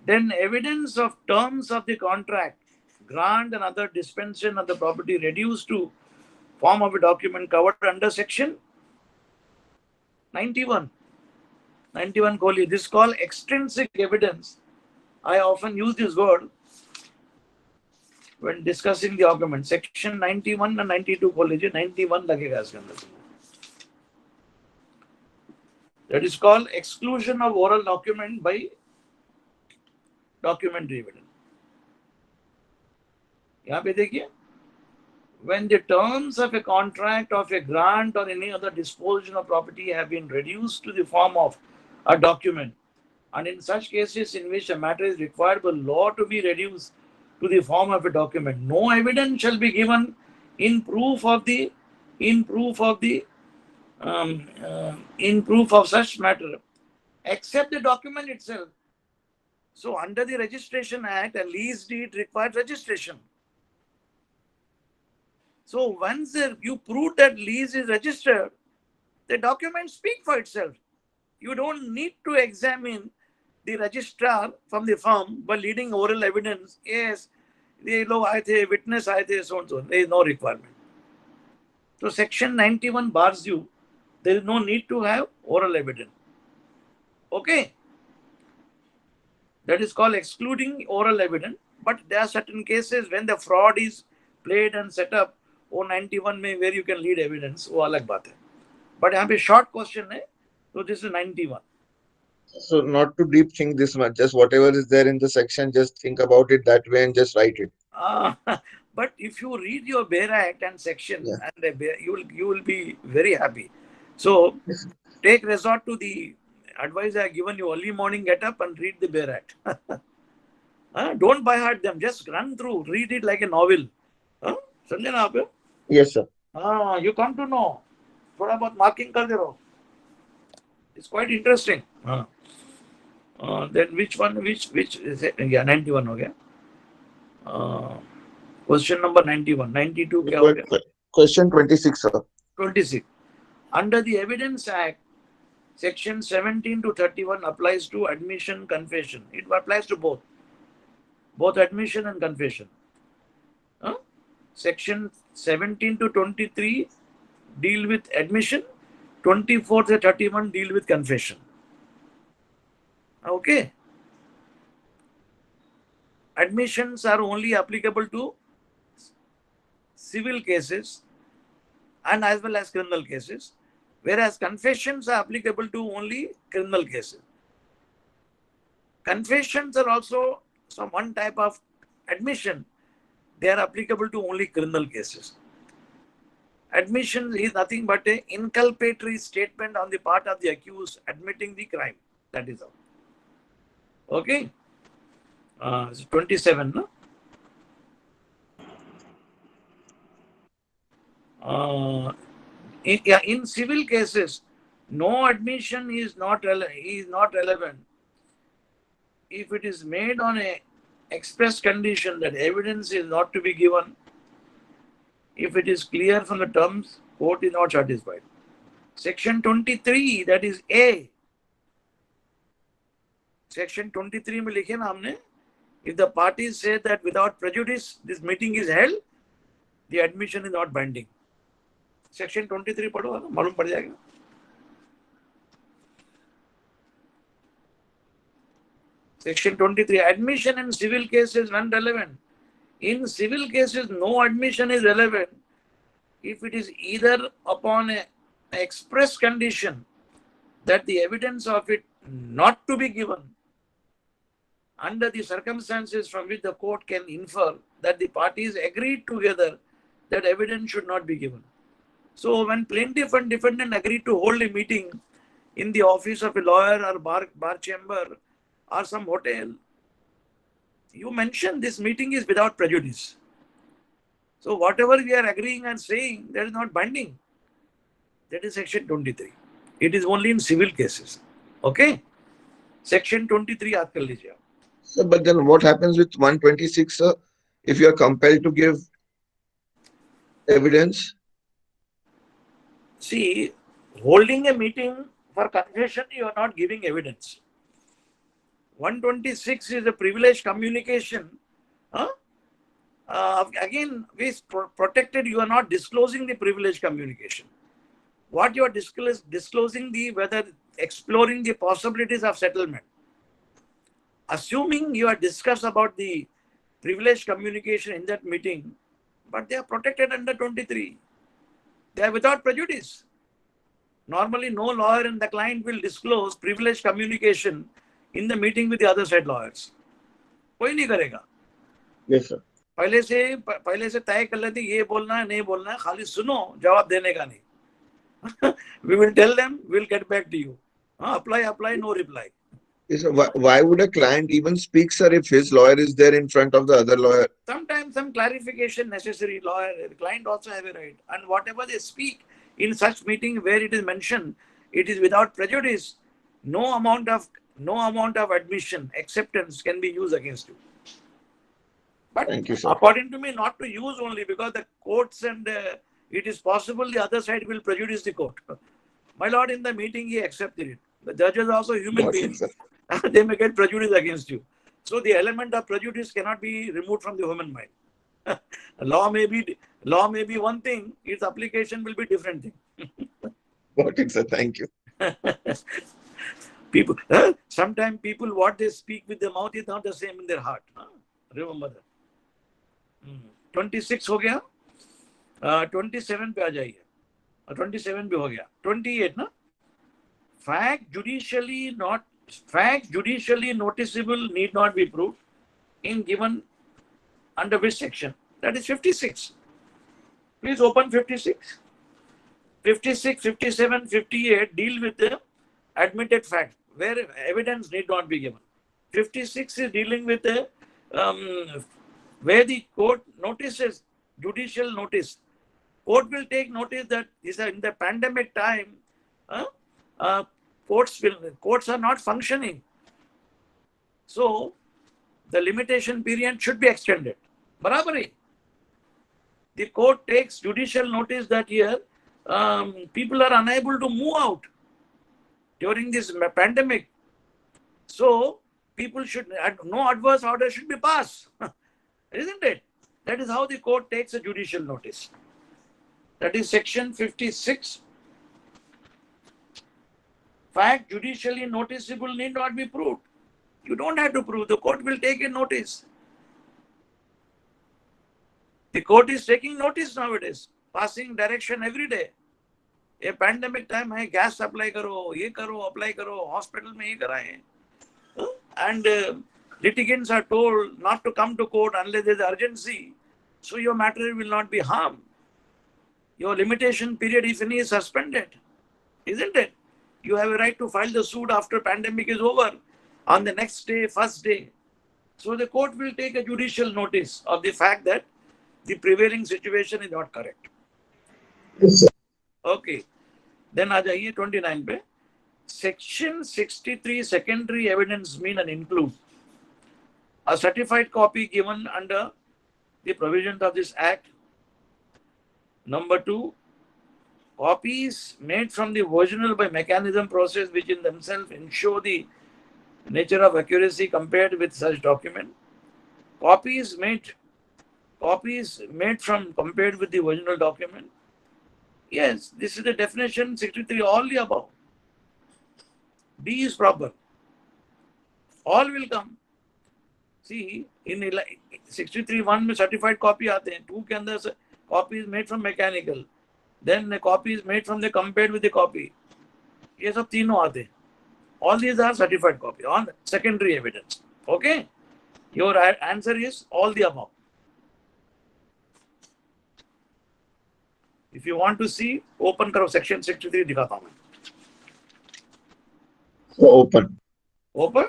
Speaker 2: Then evidence of terms of the contract, grant and other dispensation of the property reduced to form of a document covered under section 91. 91 Kohli. This is called extrinsic evidence. I often use this word when discussing the argument. Section 91 and 92 Kohli. 91 लगेगा इसके अंदर. That is called exclusion of oral document by documentary evidence. यहाँ पे देखिए, when the terms of a contract, of a grant, or any other disposition of property have been reduced to the form of a document, and in such cases in which a matter is required by law to be reduced to the form of a document, no evidence shall be given in proof of such matter, except the document itself. So, under the Registration Act, a lease deed requires registration. So, once you prove that lease is registered, the documents speak for itself. You don't need to examine the registrar from the firm by leading oral evidence. Yes, they लोग आए थे, witness आए थे, so and so. There is no requirement. So, Section 91 bars you. There is no need to have oral evidence. Okay. That is called excluding oral evidence. But there are certain cases when the fraud is played and set up. वो 91 में where you can lead evidence, वो अलग बात है. But यहाँ पे short question है, so this is 91.
Speaker 1: So not to deep think this much, just whatever is there in the section, just think about it that way and just write it.
Speaker 2: But if you read your Bear Act and section, and you will be very happy. So take resort to the advice I have given you. Early morning, get up and read the Bear Act. Don't by heart them. Just run through. Read it like a novel. समझे ना आप?
Speaker 1: Yes, sir.
Speaker 2: You come to know. थोड़ा बहुत marking कर दे रहो. It's quite interesting. Then which one? Which is it? Yeah, 91 हो गया. Question number 91. 92 क्या हो गया?
Speaker 1: Question 26, sir.
Speaker 2: 26. Under the Evidence Act, Section 17 to 31 applies to admission, confession. It applies to both admission and confession. Section 17 to 23 deal with admission. 24 to 31 deal with confession. Okay. Admissions are only applicable to civil cases and as well as criminal cases, whereas confessions are applicable to only criminal cases. Confessions are also some one type of admission. They are applicable to only criminal cases. Admission is nothing but an inculpatory statement on the part of the accused admitting the crime. That is all. Okay. 27, no? In civil cases, no admission is not relevant if it is made on a express condition that evidence is not to be given. If it is clear from the terms, court is not satisfied. Section 23, that is A. Section 23 में लिखे ना हमने, if the parties say that without prejudice this meeting is held, the admission is not binding. Section 23 पढ़ो, मालूम पड़ जाएगा. Section 23, admission in civil cases non-relevant. In civil cases, no admission is relevant if it is either upon an express condition that the evidence of it not to be given under the circumstances from which the court can infer that the parties agreed together that evidence should not be given. So when plaintiff and defendant agreed to hold a meeting in the office of a lawyer or bar chamber or some hotel, you mentioned this meeting is without prejudice. So whatever we are agreeing and saying, that is not binding. That is section 23. It is only in civil cases. Okay? Section 23 याद कर लीजिए.
Speaker 1: So, but then what happens with 126, sir? If you are compelled to give evidence?
Speaker 2: See, Holding a meeting for confession, you are not giving evidence. 126 is a privileged communication. Huh? Again, we protected, you are not disclosing the privileged communication. What you are disclosing the whether exploring the possibilities of settlement. Assuming you are discussed about the privileged communication in that meeting, but they are protected under 23. They are without prejudice. Normally, no lawyer and the client will disclose privileged communication in the meeting with the other side lawyers. कोई नहीं करेगा.
Speaker 1: Yes, sir.
Speaker 2: पहले से तय कर लेते ये बोलना है नहीं बोलना है, खाली सुनो, जवाब देने का नहीं. We will tell them, we'll get back to you. Apply, no reply.
Speaker 1: Yes, sir. Why would a client even speak, sir, if his lawyer is there in front of the other lawyer?
Speaker 2: Sometimes some clarification necessary. Lawyer, the client also have a right. And whatever they speak in such meeting where it is mentioned, it is without prejudice. No amount of admission, acceptance can be used against you. But
Speaker 1: Thank you, sir.
Speaker 2: according to me, not to use only because the courts and it is possible the other side will prejudice the court. My lord, in the meeting, he accepted it. The judge is also human
Speaker 1: Got it,
Speaker 2: being.
Speaker 1: sir.
Speaker 2: They may get prejudice against you. So the element of prejudice cannot be removed from the human mind. Law may be one thing, its application will be different thing.
Speaker 1: Got it, sir. Thank you.
Speaker 2: Sometimes people, what they speak with their mouth is not the same in their heart. Remember that. 26 हो गया. 27 पे आ जाइए. 27 भी हो गया. 28 ना. Fact judicially noticeable need not be proved in given under which section? That is 56. Please open 56. 56, 57, 58 deal with the admitted fact where evidence need not be given. 56 is dealing with the where the court notices, judicial notice. Court will take notice that in the pandemic time, courts are not functioning. So the limitation period should be extended. Barabari. The court takes judicial notice that here people are unable to move out during this pandemic. So people no adverse order should be passed. Isn't it? That is how the court takes a judicial notice. That is section 56. Fact judicially noticeable need not be proved. You don't have to prove. The court will take a notice. The court is taking notice nowadays, passing direction every day. A pandemic time है, gas supply करो, ये करो, apply करो, hospital में ये कराएं. And litigants are told not to come to court unless there is urgency. So your matter will not be harmed. Your limitation period, if any, is suspended. Isn't it? You have a right to file the suit after pandemic is over on the next day, first day. So the court will take a judicial notice of the fact that the prevailing situation is not correct.
Speaker 1: Yes, sir.
Speaker 2: Okay. Then आ जाइए 29 पे. Section 63 secondary evidence mean and include a certified copy given under the provisions of this act. Number 2, copies made from the original by mechanism process which in themselves ensure the nature of accuracy compared with such document. Copies made from compared with the original document. Yes, this is the definition 63, all the above. D is proper. All will come. See, in 63(1) में certified copy आते हैं, 2 के अंदर copy is made from mechanical. Then the copy is made from the compared with the copy. ये सब तीनों आते हैं. All these are certified copy on secondary evidence. Okay? Your answer is all the above. If you want to see, open करो section 63 दिखाता हूँ मैं.
Speaker 1: So open.
Speaker 2: Open.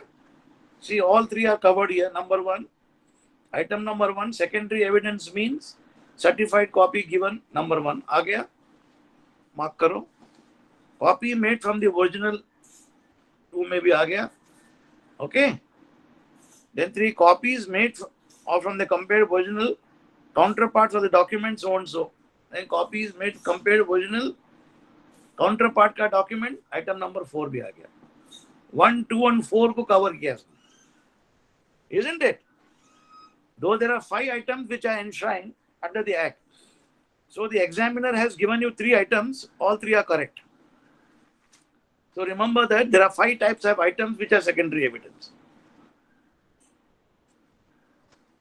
Speaker 2: See, all three are covered here. Number 1, item number 1, secondary evidence means certified copy given. Number 1 आ गया. Mark करो. Copy made from the original 2 में भी आ गया. Okay. Then 3, copies made from the compared original counterparts of the documents so and so. Then copies made compared original Counterpart का document item number 4 भी आ गया. 1, 2 and 4 को cover किया, isn't it? Though there are 5 items which are enshrined under the Act. So the examiner has given you 3 items, all 3 are correct. So remember that there are 5 types of items which are secondary evidence.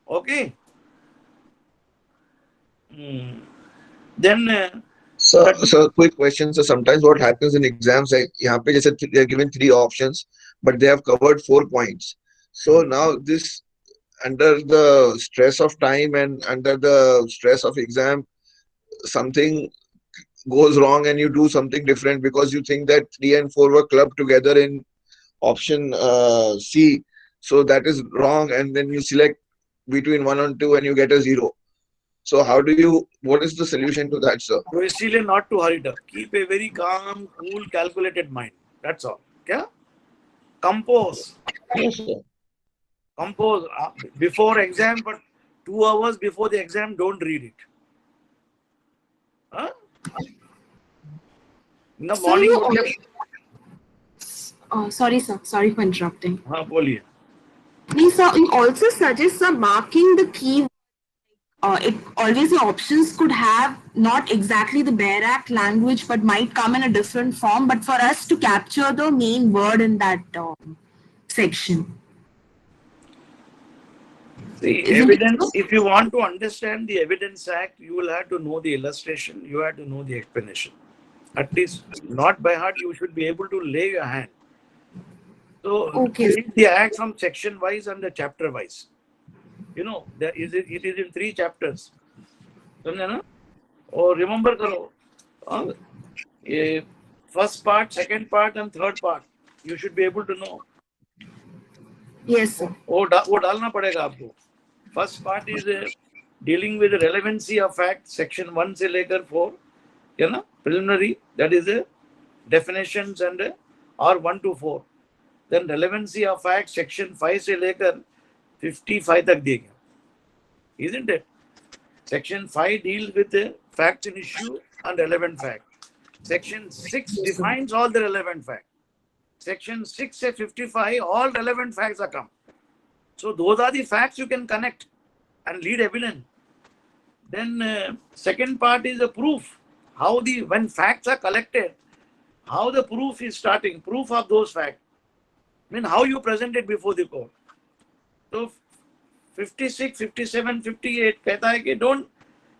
Speaker 2: Okay. Then
Speaker 1: So quick question. So sometimes what happens in exams, like यहाँ पे जैसे they are given 3 options, but they have covered 4 points. So now this, under the stress of time and under the stress of exam, something goes wrong and you do something different because you think that 3 and 4 were clubbed together in option C. So that is wrong, and then you select between 1 and 2 and you get a 0. So what is the solution to that, sir?
Speaker 2: so इसीलिए not to hurry it up. Keep a very calm, cool, calculated mind. That's all. क्या? Compose.
Speaker 1: Yes, sir.
Speaker 2: Compose before exam, but 2 hours before the exam, don't read it. Huh? In the
Speaker 5: So
Speaker 2: morning.
Speaker 5: sorry, sir. Sorry for interrupting.
Speaker 2: हाँ बोलिए.
Speaker 5: Please, sir, you also suggest marking the key. It always the options could have not exactly the Bare Act language, but might come in a different form. But for us to capture the main word in that section.
Speaker 2: The
Speaker 5: Isn't it
Speaker 2: evidence,
Speaker 5: so?
Speaker 2: if you want to understand the Evidence Act, you will have to know the illustration, you have to know the explanation. At least not by heart, you should be able to lay your hand. So
Speaker 5: Okay.
Speaker 2: read the Act from section wise and the chapter wise. You know, it is in 3 chapters. समझे ना? और remember करो, ये first part, second part and third part. You should be able to know.
Speaker 5: Yes, sir.
Speaker 2: वो डालना पड़ेगा आपको. First part is dealing with the relevancy of fact, section 1 से लेकर 4, you know, preliminary, that is definitions and or 1 to 4. Then relevancy of fact, section 5 से लेकर 55 तक दिए, isn't it? Section 5 deals with the facts in issue and relevant fact. Section 6 defines all the relevant facts. Section 6 से 55, all relevant facts are come. So those are the facts you can connect and lead evidence. Then second part is the proof. How when facts are collected, how the proof is starting, proof of those facts. I mean, how you present it before the court. So 56, 57, 58 कहता है कि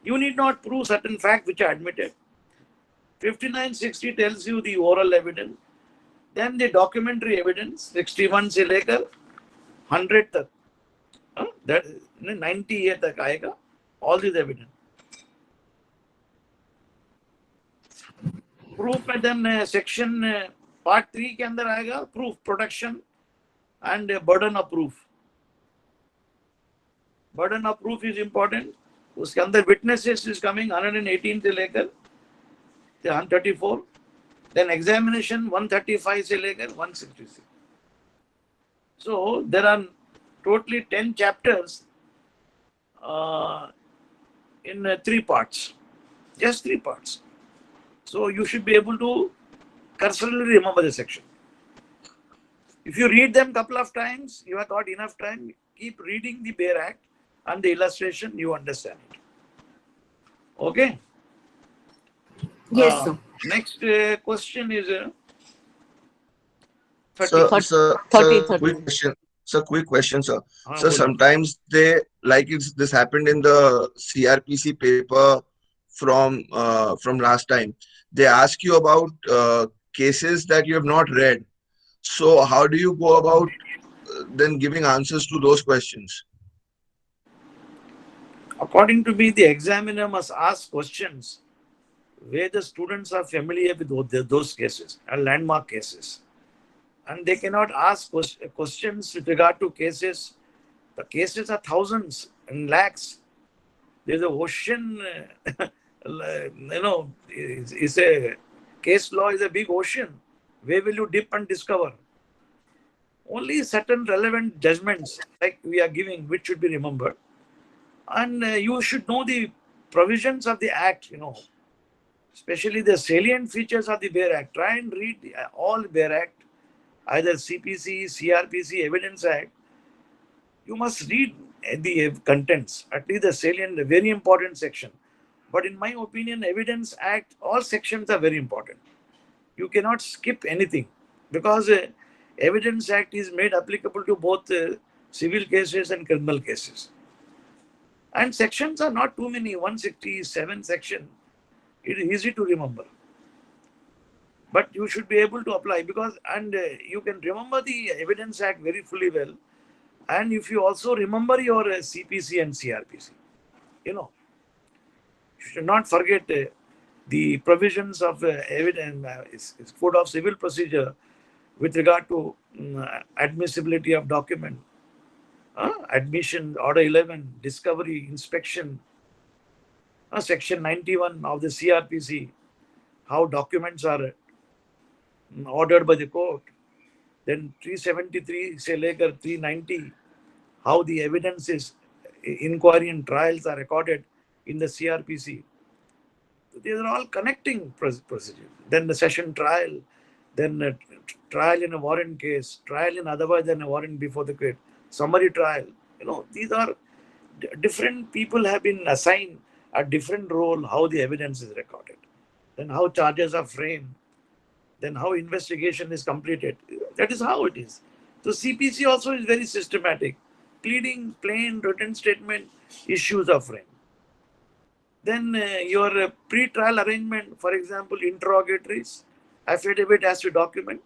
Speaker 2: you need not prove certain facts which are admitted. 59, 60 tells you the oral evidence. Then the documentary evidence, 61 से लेकर 100 तक. That 90 तक आएगा. All this evidence. Proof में then section part 3 के अंदर आएगा proof, production and burden of proof. Burden of proof is important. उसके अंदर witnesses is coming 118 से लेकर 134. Then examination 135 से लेकर 166. So there are totally 10 chapters in 3 parts. Just 3 parts. So you should be able to cursorily remember the section. If you read them couple of times, you have got enough time. Keep reading the Bare Act and the illustration, you understand it. Okay?
Speaker 5: Yes, sir.
Speaker 2: Next question is
Speaker 4: 30.
Speaker 1: Sir,
Speaker 4: 30.
Speaker 1: quick question. Sir, quick question, sir. So
Speaker 2: बोलिए.
Speaker 1: sometimes this happened in the CRPC paper from last time. They ask you about cases that you have not read. So how do you go about then giving answers to those questions?
Speaker 2: According to me, the examiner must ask questions where the students are familiar with those cases and landmark cases. And they cannot ask questions with regard to cases. The cases are thousands and lakhs. There's an ocean, it's a case law is a big ocean. Where will you dip and discover? Only certain relevant judgments like we are giving, which should be remembered. And you should know the provisions of the Act, especially the salient features of the Bare Act. Try and read all Bare Act, either CPC, CRPC, Evidence Act. You must read the contents, at least the salient, the very important section. But in my opinion, Evidence Act, all sections are very important. You cannot skip anything because Evidence Act is made applicable to both civil cases and criminal cases. And sections are not too many, 167 section. It is easy to remember. But you should be able to apply because, and you can remember the Evidence Act very fully well. And if you also remember your CPC and CRPC, you should not forget the provisions of evidence, Code of Civil Procedure with regard to admissibility of document, admission, Order 11, discovery, inspection, Section 91 of the CRPC, how documents are ordered by the court. Then 373 say later 390, how the evidence is, inquiry and trials are recorded in the CRPC. These are all connecting procedure. Then the session trial, then trial in a warrant case, trial in otherwise than a warrant before the court, summary trial. These are different people have been assigned a different role, how the evidence is recorded, then how charges are framed, then how investigation is completed. That is how it is. So CPC also is very systematic. Pleading, plain, written statement, issues are framed. Then your pre-trial arrangement, for example, interrogatories, affidavit has to document,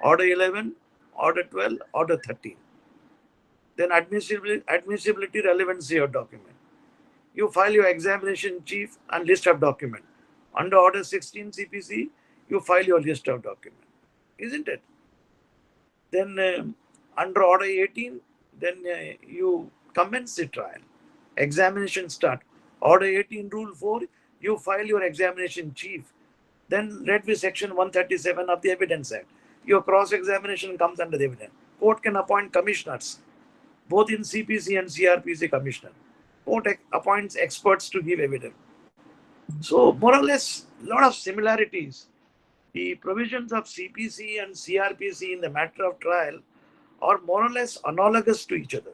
Speaker 2: Order 11, Order 12, Order 13. Then admissibility relevancy of document. You file your examination chief and list of document. Under Order 16 CPC, you file your list of document. Isn't it? Then under Order 18, then you commence the trial. Examination start. Order 18, Rule 4, you file your examination chief. Then read with Section 137 of the Evidence Act. Your cross-examination comes under the evidence. Court can appoint commissioners, both in CPC and CRPC commissioner. Court appoints experts to give evidence. So more or less, a lot of similarities. The provisions of CPC and CRPC in the matter of trial are more or less analogous to each other.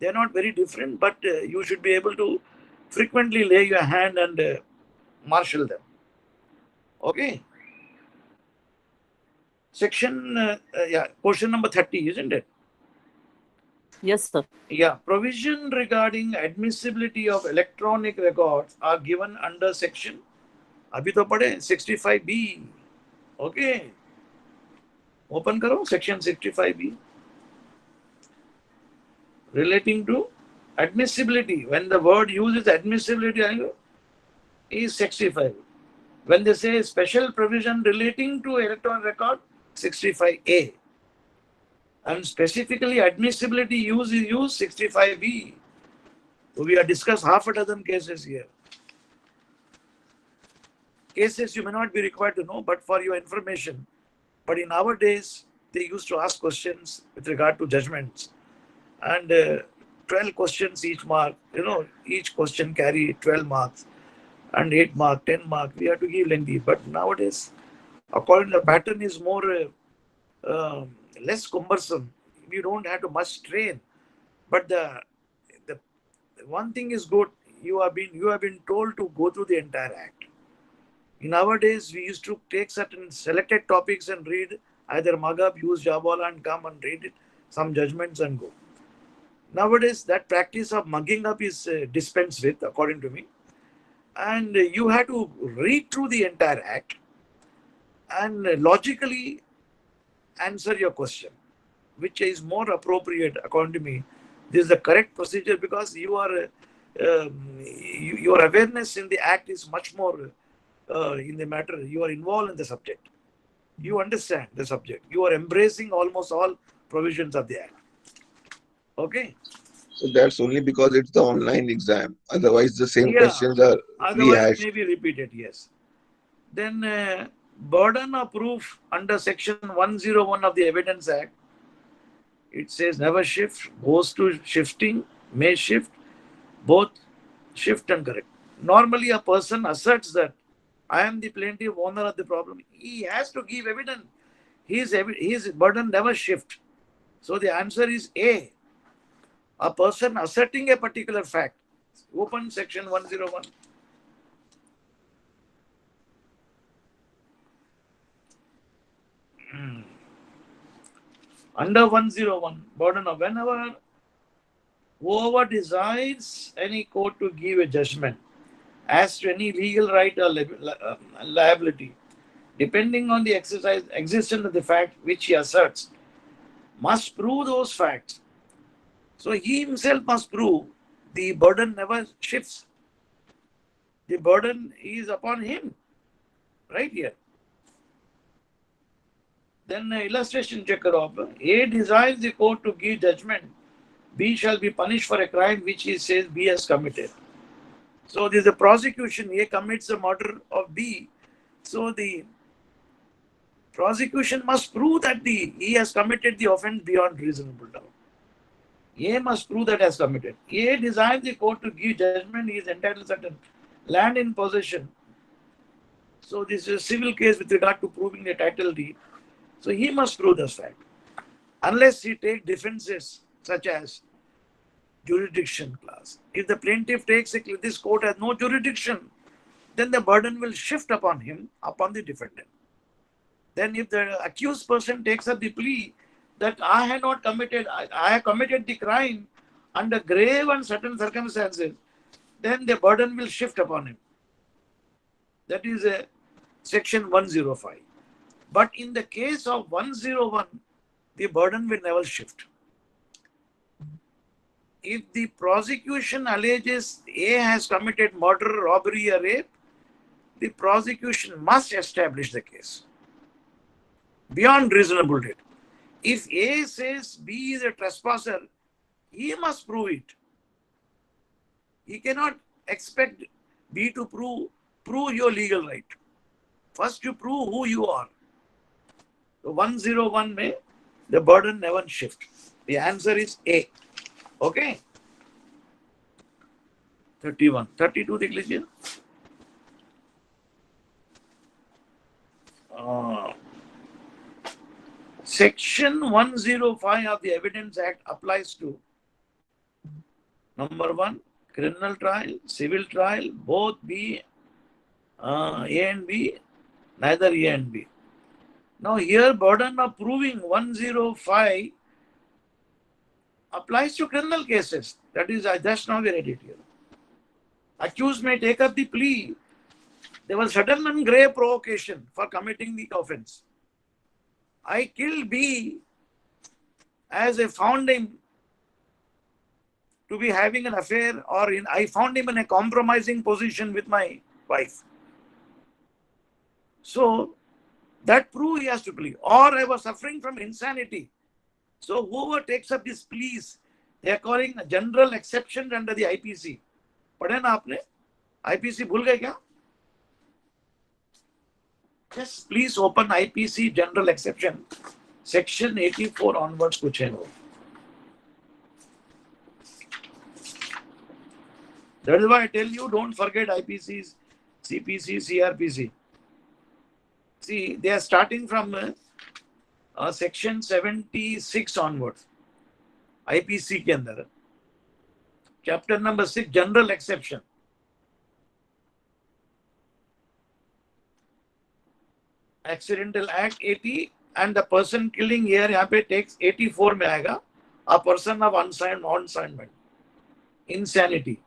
Speaker 2: They are not very different, but you should be able to frequently lay your hand and marshal them. Okay. Question number 30, isn't it?
Speaker 4: Yes, sir.
Speaker 2: Yeah, provision regarding admissibility of electronic records are given under section, abhi to padhe, 65B. Okay. Open karo, section 65B. Relating to admissibility. When the word uses admissibility is 65. When they say special provision relating to electronic record, 65A. And specifically admissibility use is used 65B. So we have discussed half a dozen cases here. Cases you may not be required to know, but for your information. But in our days, they used to ask questions with regard to judgments. And 12 questions each mark. Each question carry 12 marks. And 8 mark, 10 mark. We have to give lengthy. But nowadays, according to the pattern is more less cumbersome. You don't have to much strain. But the one thing is good. You have been told to go through the entire act. In our days, we used to take certain selected topics and read either Magab, use Jawala and come and read it, some judgments and go. Nowadays, that practice of mugging up is dispensed with, according to me. And you have to read through the entire act and logically answer your question, which is more appropriate, according to me. This is the correct procedure because your awareness in the act is much more in the matter. You are involved in the subject. You understand the subject. You are embracing almost all provisions of the act. Okay.
Speaker 1: So that's only because it's the online exam. Otherwise, the same
Speaker 2: Yeah.
Speaker 1: questions are
Speaker 2: Otherwise,
Speaker 1: rehashed.
Speaker 2: may be repeated. Yes. Then burden of proof under section 101 of the Evidence Act. It says never shift, goes to shifting, may shift, both shift and correct. Normally, a person asserts that I am the plaintiff owner of the problem. He has to give evidence. His burden never shift. So the answer is A. A person asserting a particular fact. Open section 101. Under 101, burden of whenever whoever decides any court to give a judgment as to any legal right or liability, depending on the existence of the fact which he asserts, must prove those facts. So he himself must prove. The burden never shifts. The burden is upon him, right here. Then illustration checker of A desires the court to give judgment. B shall be punished for a crime which he says B has committed. So there is a prosecution. A commits the murder of B. So the prosecution must prove that he has committed the offense beyond reasonable doubt. A must prove that has committed. A desires the court to give judgment. He is entitled to certain land in possession. So this is a civil case with regard to proving the title deed. So he must prove this fact. Unless he takes defenses such as jurisdiction clause. If the plaintiff takes this court has no jurisdiction, then the burden will shift upon him, upon the defendant. Then if the accused person takes up the plea that I have not committed, I have committed the crime under grave and certain circumstances, then the burden will shift upon him. That is a section 105. But in the case of 101, the burden will never shift. If the prosecution alleges A has committed murder, robbery, or rape, the prosecution must establish the case beyond reasonable doubt. If A says B is a trespasser, he must prove it. He cannot expect B to prove your legal right. First, you prove who you are. So 101 may the burden never shift. The answer is A. Okay. 31. 32 देख लीजिए. Section 105 of the Evidence Act applies to number 1, criminal trial, civil trial, both B, A and B, neither A and B. Now here burden of proving 105 applies to criminal cases. That is, I just now read it here. Accused may take up the plea. There was sudden and grave provocation for committing the offense. I killed B as I found him to be having an affair, or I found him in a compromising position with my wife. So that prove he has to plead. Or I was suffering from insanity. So whoever takes up these pleas, they are calling a general exception under the IPC. पढ़े ना आपने? IPC भूल गए क्या? Just please open IPC general exception. Section 84 onwards कुछ है. That is why I tell you, don't forget IPCs, CPC, CRPC. See, they are starting from section 76 onwards. IPC के अंदर. Chapter number 6, general exception. Accidental act 80 and the person killing here यहाँ पे takes 84 में आएगा. A person of unsoundment. Insanity.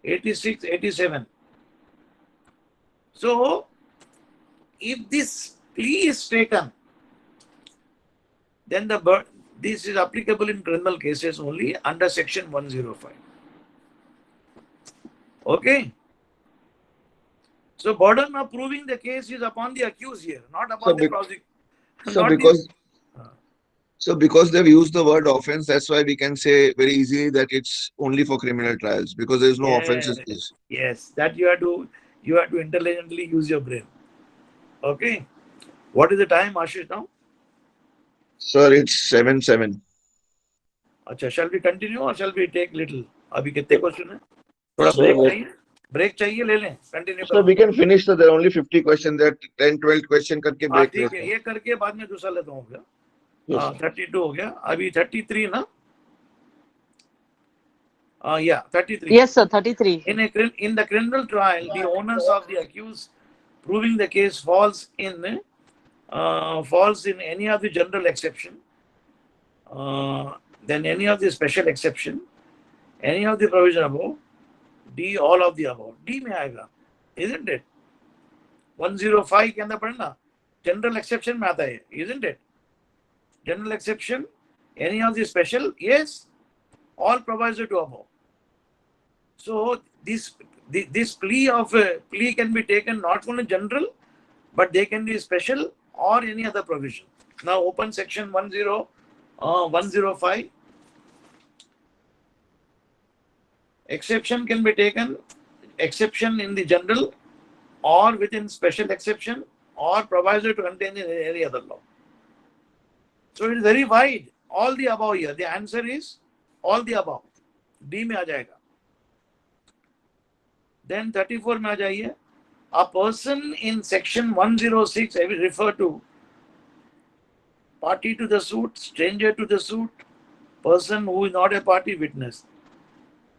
Speaker 2: 86, 87. So, if this plea is taken, then this is applicable in criminal cases only under section 105. Okay? So, burden of proving the case is upon the accused here, not upon the prosecutor.
Speaker 1: Because they've used the word offense, that's why we can say very easily that it's only for criminal trials, because there is no offenses.
Speaker 2: Yes, that you have to intelligently use your brain. Okay. What is the time, Ashish, now?
Speaker 1: Sir, it's 7:07.
Speaker 2: अच्छा, shall we continue or shall we take little? अभी कितने question है? थोड़ा break नहीं है? Break चाहिए ले लें, कंटिन्यू
Speaker 1: So
Speaker 2: करो.
Speaker 1: we can finish. So there are only 50 questions. There are 10, 12 question करके
Speaker 2: हाँ
Speaker 1: break
Speaker 2: ठीक
Speaker 1: लेते
Speaker 2: है,
Speaker 1: हैं.
Speaker 2: ये करके बाद में दूसरा लेता हूँ.
Speaker 1: Yes,
Speaker 2: हाँ
Speaker 1: sir.
Speaker 2: 32 हो गया, अभी 33 ना. Yeah, 33.
Speaker 4: Yes, sir. 33.
Speaker 2: In the criminal trial, the onus of the accused proving the case falls in any of the general exception, then any of the special exception, any of the provision above, D, all of the above. D में आएगा, isn't it? 105 के अंदर पढ़ना, general exception में आता है, isn't it? General exception, any of the special, yes, all proviso to above. So this plea can be taken not only general, but they can be special or any other provision. Now open section 105. Exception can be taken, exception in the general or within special exception or proviso to contain in any other law. So it is very wide. All the above here. The answer is all the above. D में आ जाएगा. Then 34 में आ जाइए. A person in section 106, I will refer to party to the suit, stranger to the suit, person who is not a party witness.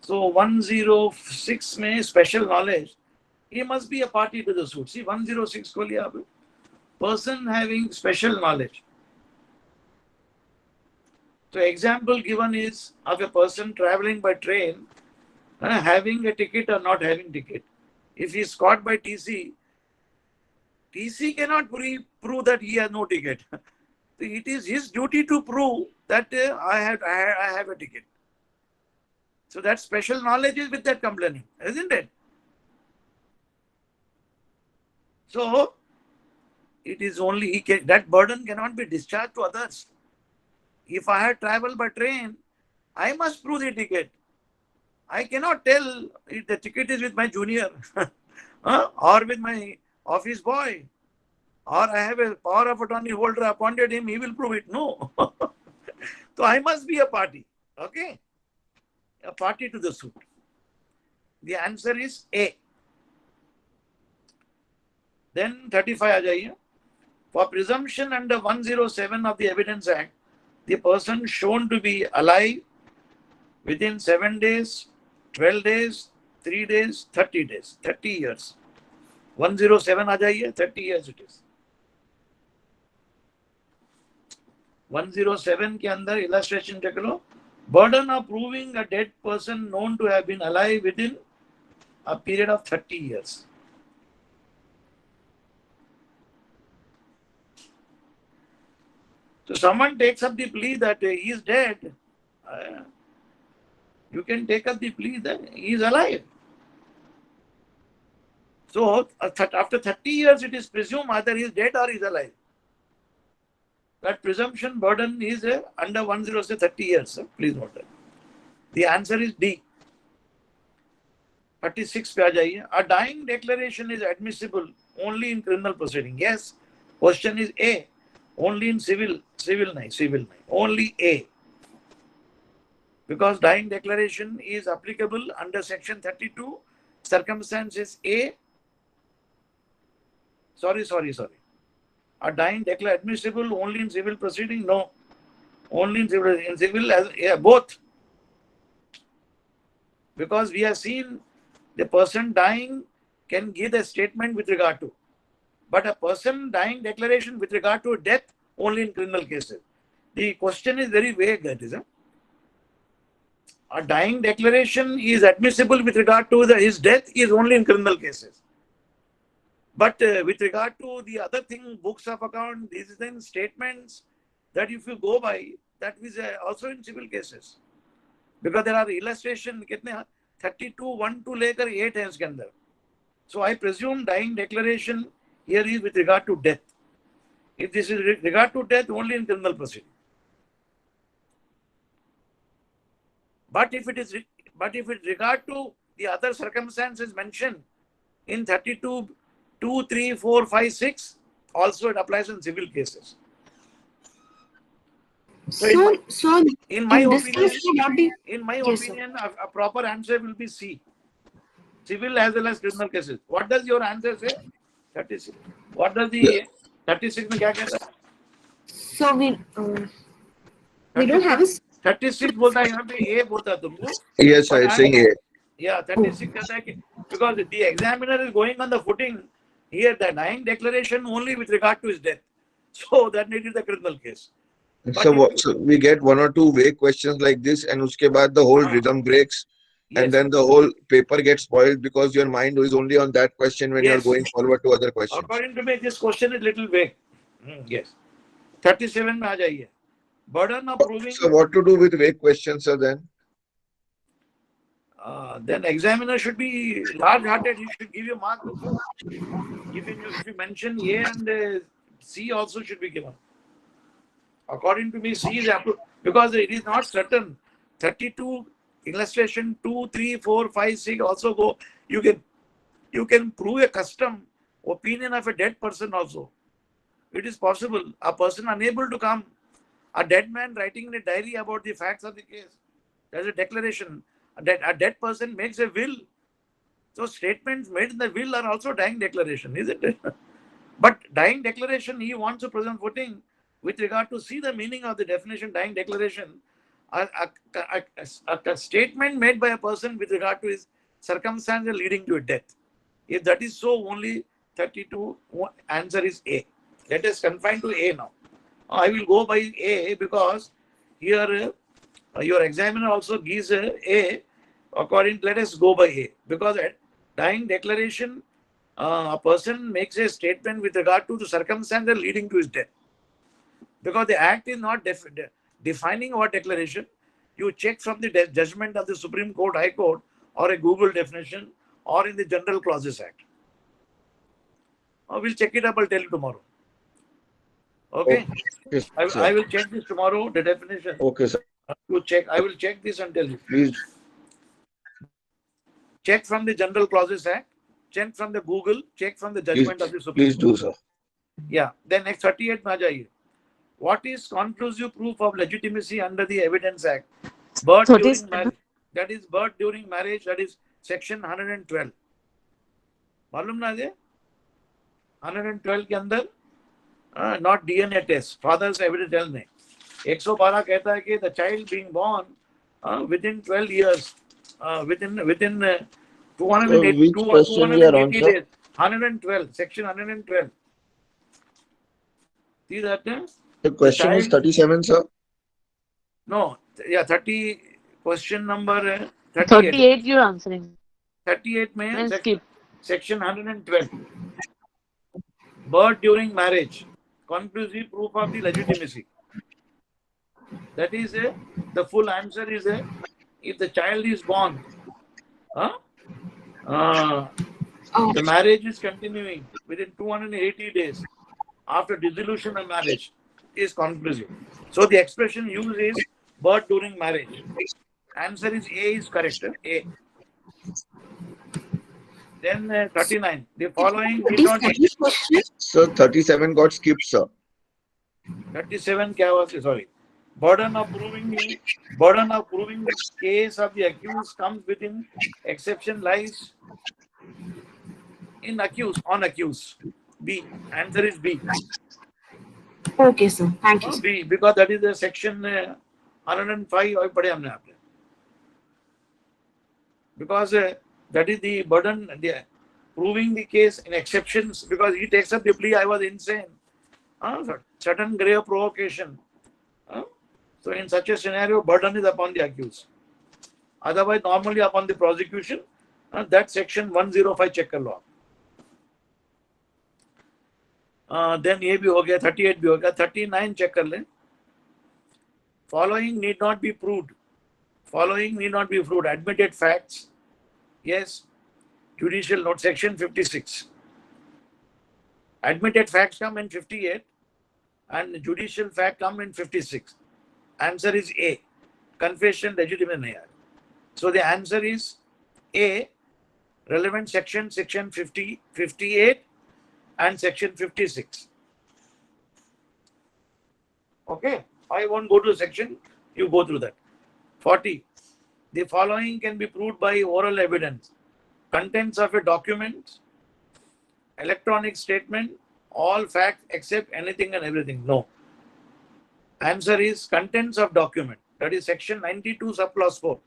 Speaker 2: So 106 में special knowledge, he must be a party to the suit. See 106 को लिया आपने. Person having special knowledge. So example given is of a person traveling by train, having a ticket or not having ticket. If he is caught by TC, TC cannot prove that he has no ticket. It is his duty to prove that I have a ticket. So that special knowledge is with that complaining, isn't it? So it is only that burden cannot be discharged to others. If I have traveled by train, I must prove the ticket. I cannot tell if the ticket is with my junior or with my office boy, or I have a power of attorney holder appointed him, he will prove it. No. So I must be a party. Okay? A party to the suit. The answer is A. Then 35 आ जाइए. For presumption under 107 of the Evidence Act, the person shown to be alive within 7 days, 12 days, 3 days, 30 days, 30 years. 107 आ जाइए, 30 years it is. 107 के अंदर illustration check low. Burden of proving a dead person known to have been alive within a period of 30 years. So someone takes up the plea that he is dead. You can take up the plea that he is alive. So after 30 years, it is presumed either he is dead or he is alive. That presumption burden is under 106 30 years. Please note that. The answer is D. 36 पे आ जाइए. A dying declaration is admissible only in criminal proceeding. Yes. Question is A. Only in civil nahi. Only A. Because dying declaration is applicable under section 32. Circumstances A. Sorry. A dying declaration admissible only in civil proceeding? No. Only in civil. In civil, both. Because we have seen the person dying can give a statement with regard to. But a person dying declaration with regard to death only in criminal cases. The question is very vague, that is. A dying declaration is admissible with regard to his death is only in criminal cases. But with regard to the other thing, books of account, these then statements that if you go by, that is also in civil cases. Because there are illustration, 32, 1 to लेकर 8 है इसके अंदर. So I presume dying declaration here is with regard to death. If this is with regard to death, only in criminal proceeding. But if it is regard to the other circumstances mentioned in 32, 2, 3, 4, 5, 6, also it applies in civil cases. So in my
Speaker 5: in this
Speaker 2: opinion,
Speaker 5: case, what do you...
Speaker 2: in my
Speaker 5: Yes, sir.
Speaker 2: opinion, a proper answer will be C. civil as well as criminal cases. What does your answer say? 36. What does
Speaker 1: Yeah.
Speaker 2: the 36 में क्या कहता है?
Speaker 5: So we don't have a
Speaker 2: 36 बोलता है यहाँ पे A बोलता है तुमको.
Speaker 1: Yes, sir.
Speaker 2: But
Speaker 1: It's saying A.
Speaker 2: yeah, 36 कहता है कि because the examiner is going on the footing here, the dying declaration only with regard to his death. So that it is a criminal case.
Speaker 1: So, so we get one or two vague questions like this, and uske baad the whole rhythm breaks, and
Speaker 2: Yes.
Speaker 1: then the whole paper gets spoiled because your mind is only on that question when you're
Speaker 2: Yes.
Speaker 1: going forward to other questions.
Speaker 2: According to me, this question is little vague. Yes. 37 में आ जाइए. Burden of proving.
Speaker 1: So what to do with vague questions, sir, then?
Speaker 2: Then examiner should be large-hearted. He should give you mark also. If you mention A and C also should be given. According to me, C is approved because it is not certain. 32 illustration 2, 3, 4, 5, 6 also go. You can prove a custom opinion of a dead person also. It is possible. A person unable to come, a dead man writing in a diary about the facts of the case. There's a declaration. A dead person makes a will. So statements made in the will are also dying declaration, isn't it? But dying declaration, he wants to present footing with regard to see the meaning of the definition dying declaration. A statement made by a person with regard to his circumstances leading to a death. If that is so, only 32 answer is A. Let us confine to A now. I will go by A because here your examiner also gives A. According, let us go by A because at dying declaration, a person makes a statement with regard to the circumstances leading to his death. Because the act is not defining what declaration. You check from the judgment of the Supreme Court, High Court, or a Google definition, or in the General Clauses Act. We'll check it up. I'll tell you tomorrow. Okay.
Speaker 1: Yes,
Speaker 2: I will check this tomorrow. The definition.
Speaker 1: Okay, sir.
Speaker 2: To check. I will check this and tell you.
Speaker 1: Please.
Speaker 2: Check from the General Clauses Act. Check from the Google. Check from the judgment of the Supreme
Speaker 1: Court. Please do, sir.
Speaker 2: Yeah. Then next 38 में आ जाइए. What is conclusive proof of legitimacy under the Evidence Act? Birth during marriage. That is birth during marriage. That is section 112. मालूम ना ये? 112 के अंदर not DNA test. Father's evidence tell नहीं. 112 कहता है कि the child being born within 12 years, within 280 days. 112, section 112. See that?
Speaker 1: The question is 37, sir.
Speaker 2: No, yeah, 30. Question number 38.
Speaker 4: 38 you're answering.
Speaker 2: 38 में
Speaker 4: Then skip.
Speaker 2: section 112. Birth during marriage. Conclusive proof of the legitimacy. That is the full answer is if the child is born, the marriage is continuing within 280 days after dissolution of marriage is conclusive. So the expression used is birth during marriage. Answer is A is correct. A. Then 39. The following did not.
Speaker 1: So 37 got skipped, sir.
Speaker 2: 37 क्या was sorry. Burden of proving the case of the accused comes within exception lies in accused on accused. B. Answer is B.
Speaker 5: Okay, sir. Thank you.
Speaker 2: B because that is the section 105 और पढ़े हमने आपने. Because that is the burden proving the case in exceptions because he takes up the plea. I was insane. Certain grave provocation. So in such a scenario, burden is upon the accused. Otherwise, normally upon the prosecution. That section 105 check कर लो आप. Then ये भी हो गया 38 भी हो गया 39 check कर लें. Following need not be proved. Following need not be proved. Admitted facts. Yes. Judicial note section 56. Admitted facts come in 58 and judicial fact come in 56. Answer is A. Confession legitimate nahi. So the answer is A. Relevant section 50, 58 and section 56. Okay. I won't go to the section. You go through that. 40. The following can be proved by oral evidence. contents of a document, electronic statement, all facts except anything and everything? No. Answer is contents of document. That is section 92 subclause 4.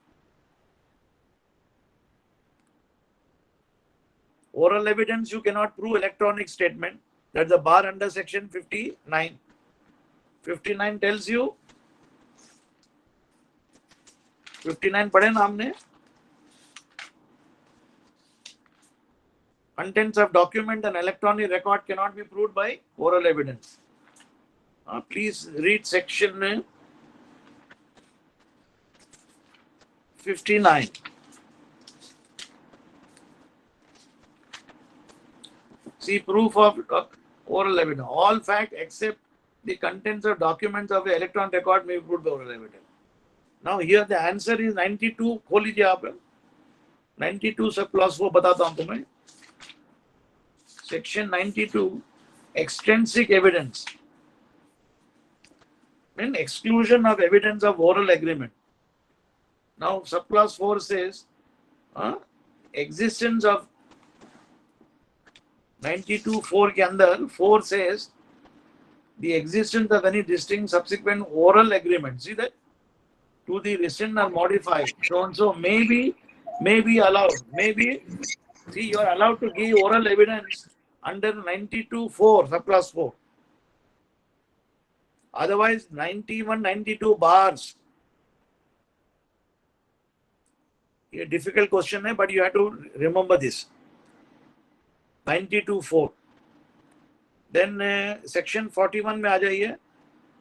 Speaker 2: Oral evidence, you cannot prove electronic statement. That's the bar under section 59. 59 tells you, 59 पढ़े ना हमने? Contents of document and electronic record cannot be proved by oral evidence. Please read section 59. See, proof of oral evidence. All facts except the contents of documents of the electronic record may be proved by oral evidence. Now here the answer is 92. खोल लीजिए आप. 92 सब clause 4 बताता हूं तुम्हें. Section 92, extrinsic evidence. Mean exclusion of evidence of oral agreement. Now subclause 4 says existence of 92(4) के अंदर 4 says the existence of any distinct subsequent oral agreement. See that? To the rescind or modify. So and so may be allowed. Maybe, see, you are allowed to give oral evidence under 92(4), subclass 4. Otherwise, 91, 92 bars. A difficult question, but you have to remember this. 92(4). Then section 41 में आ जाइए.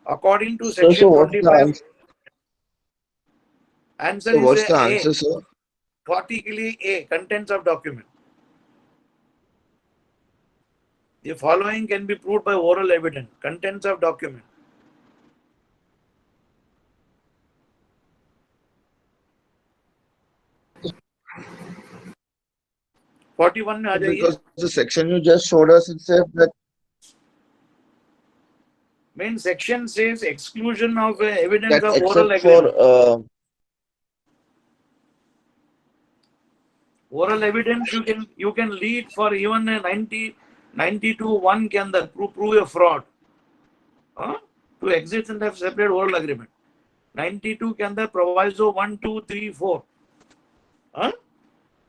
Speaker 2: According to section 45, answer is
Speaker 1: what's the
Speaker 2: A.
Speaker 1: answer, sir?
Speaker 2: 40 के लिए A, contents of document. The following can be proved by oral evidence. Contents of document. (41) में आ जाइए.
Speaker 1: Because the section you just showed us, it said that
Speaker 2: Main section says exclusion of evidence of
Speaker 1: except
Speaker 2: oral
Speaker 1: for
Speaker 2: agreement. Oral evidence you can lead for even 92(1) के अंदर prove a fraud. To exist and have separate oral agreement. 92 के अंदर proviso 1, 2, 3, 4.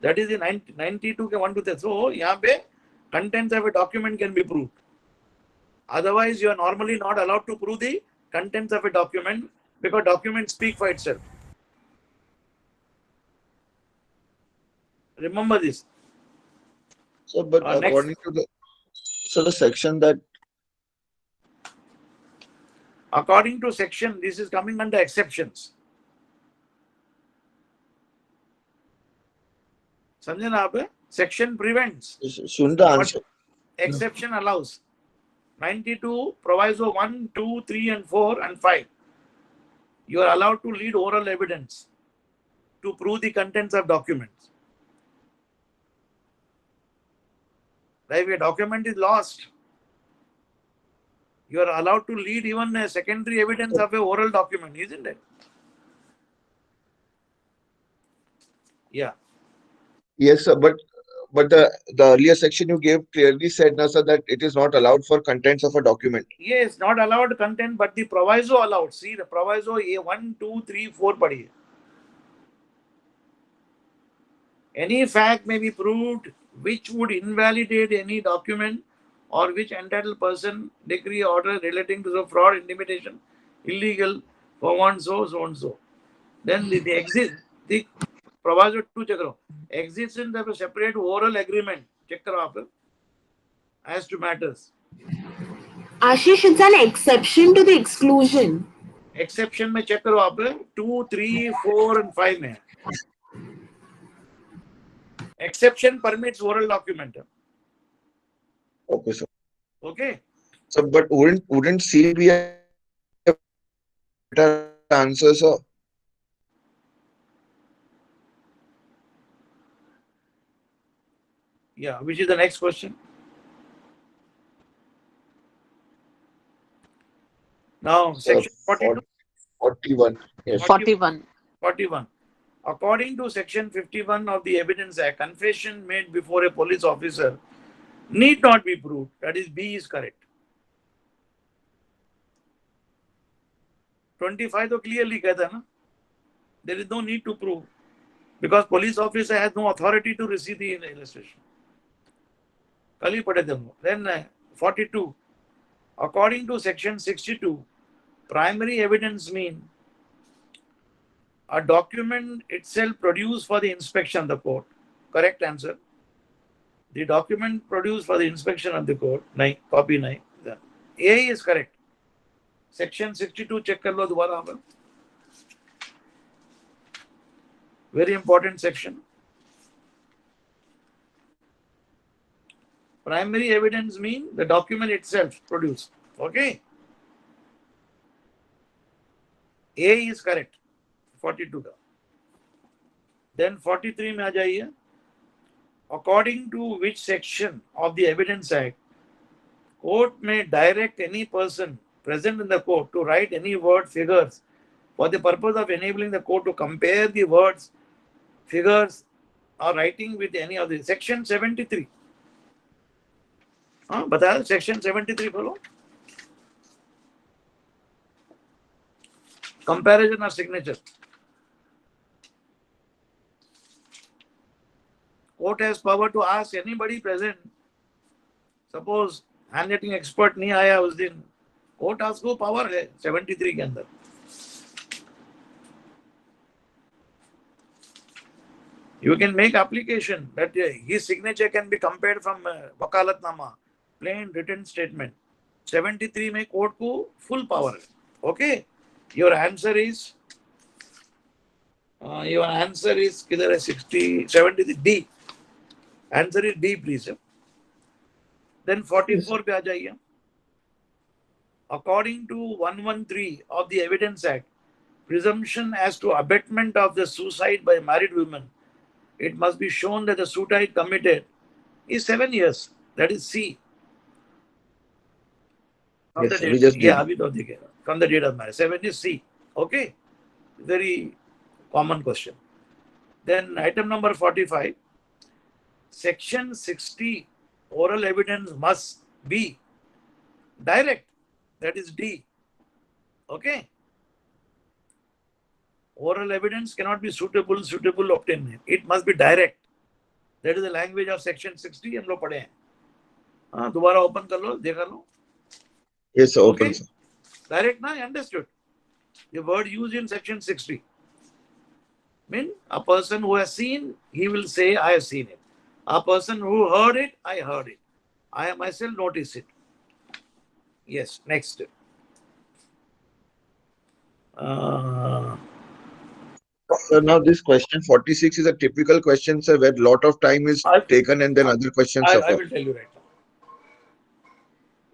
Speaker 2: That is the 92 के 1, 2, 3. So यहाँ पे contents of a document can be proved. Otherwise, you are normally not allowed to prove the contents of a document because documents speak for itself. Remember this.
Speaker 1: so, but according to the section that
Speaker 2: According to section, this is coming under exceptions. समझे ना आप? Section prevents.
Speaker 1: shouldn't the answer
Speaker 2: Exception allows. 92 proviso 1, 2, 3, and 4 and 5. You are allowed to lead oral evidence to prove the contents of documents. Like if a document is lost, you are allowed to lead even a secondary evidence of a oral document, isn't it? Yeah.
Speaker 1: Yes, sir, but the earlier section you gave clearly said, no, sir, that it is not allowed for contents of a document.
Speaker 2: Yes, not allowed content, but the proviso allowed. See the proviso A 1, 2, 3, 4 padhiye. Any fact may be proved which would invalidate any document or which entitled person, decree, order relating to the fraud, intimidation, illegal, so on, so and so. Then the proviso 2 check karo. Existence of a separate oral agreement check karo aap as to matters.
Speaker 5: Ashish, it's an exception to the exclusion.
Speaker 2: Exception में check करो आप 2, 3, 4 and 5 में. Exception permits oral document.
Speaker 1: Okay, sir.
Speaker 2: Okay.
Speaker 1: So, but wouldn't C be a better answer, sir?
Speaker 2: Yeah. Which is the next question? Now,
Speaker 1: Sir,
Speaker 2: section 42.
Speaker 1: 41. Yes.
Speaker 4: 41.
Speaker 2: 41. According to Section 51 of the Evidence Act, confession made before a police officer need not be proved. That is, B is correct. 25 तो clearly कहता है ना, there is no need to prove because police officer has no authority to receive the illustration. कल ही पढ़े थे हम. Then 42. According to Section 62, primary evidence mean a document itself produced for the inspection of the court. Correct answer. The document produced for the inspection of the court. नहीं, copy नहीं. A is correct. Section 62 check कर लो दोबारा आप. Very important section. Primary evidence mean the document itself produced. Okay. A is correct. 42 का. Then 43 में आ जाइए. According to which section of the Evidence Act, court may direct any person present in the court to write any word, figures for the purpose of enabling the court to compare the words, figures or writing with any of the. Section 73. हाँ बताया. Section 73 खोलो. Comparison of signature. Court has power to ask anybody present. Suppose handwriting expert नहीं आया उस दिन, court house को power है 73 के अंदर. You can make application that his signature can be compared from वकालतनामा, plain written statement. 73 में कोर्ट को full power है. Okay. Your answer is किधर है? 73 D. Answer is D, please. Then 44 पे आ जाइए. According to 113 of the Evidence Act, presumption as to abetment of the suicide by married women, it must be shown that the suicide committed is 7 years. That is C. From
Speaker 1: Yes,
Speaker 2: the
Speaker 1: sir,
Speaker 2: date.
Speaker 1: we just
Speaker 2: Yeah,
Speaker 1: did.
Speaker 2: अभी तो दिखेगा. From the date of marriage. 7 is C. Okay. Very common question. Then item number 45. Section 60, oral evidence must be direct. That is D. Okay. Oral evidence cannot be suitable, obtained. It must be direct. That is the language of section 60. हम लोग पढ़े हैं. हाँ, दोबारा open कर लो, देखा लो.
Speaker 1: Yes, sir, open,
Speaker 2: Okay.
Speaker 1: sir.
Speaker 2: Direct ना, understood. The word used in section 60. Mean a person who has seen, he will say, I have seen it. A person who heard it, I heard it. I myself noticed it. Yes, next.
Speaker 1: So now this question 46 is a typical question, sir, where lot of time is taken and then other questions
Speaker 2: I
Speaker 1: suffer.
Speaker 2: will tell you right now.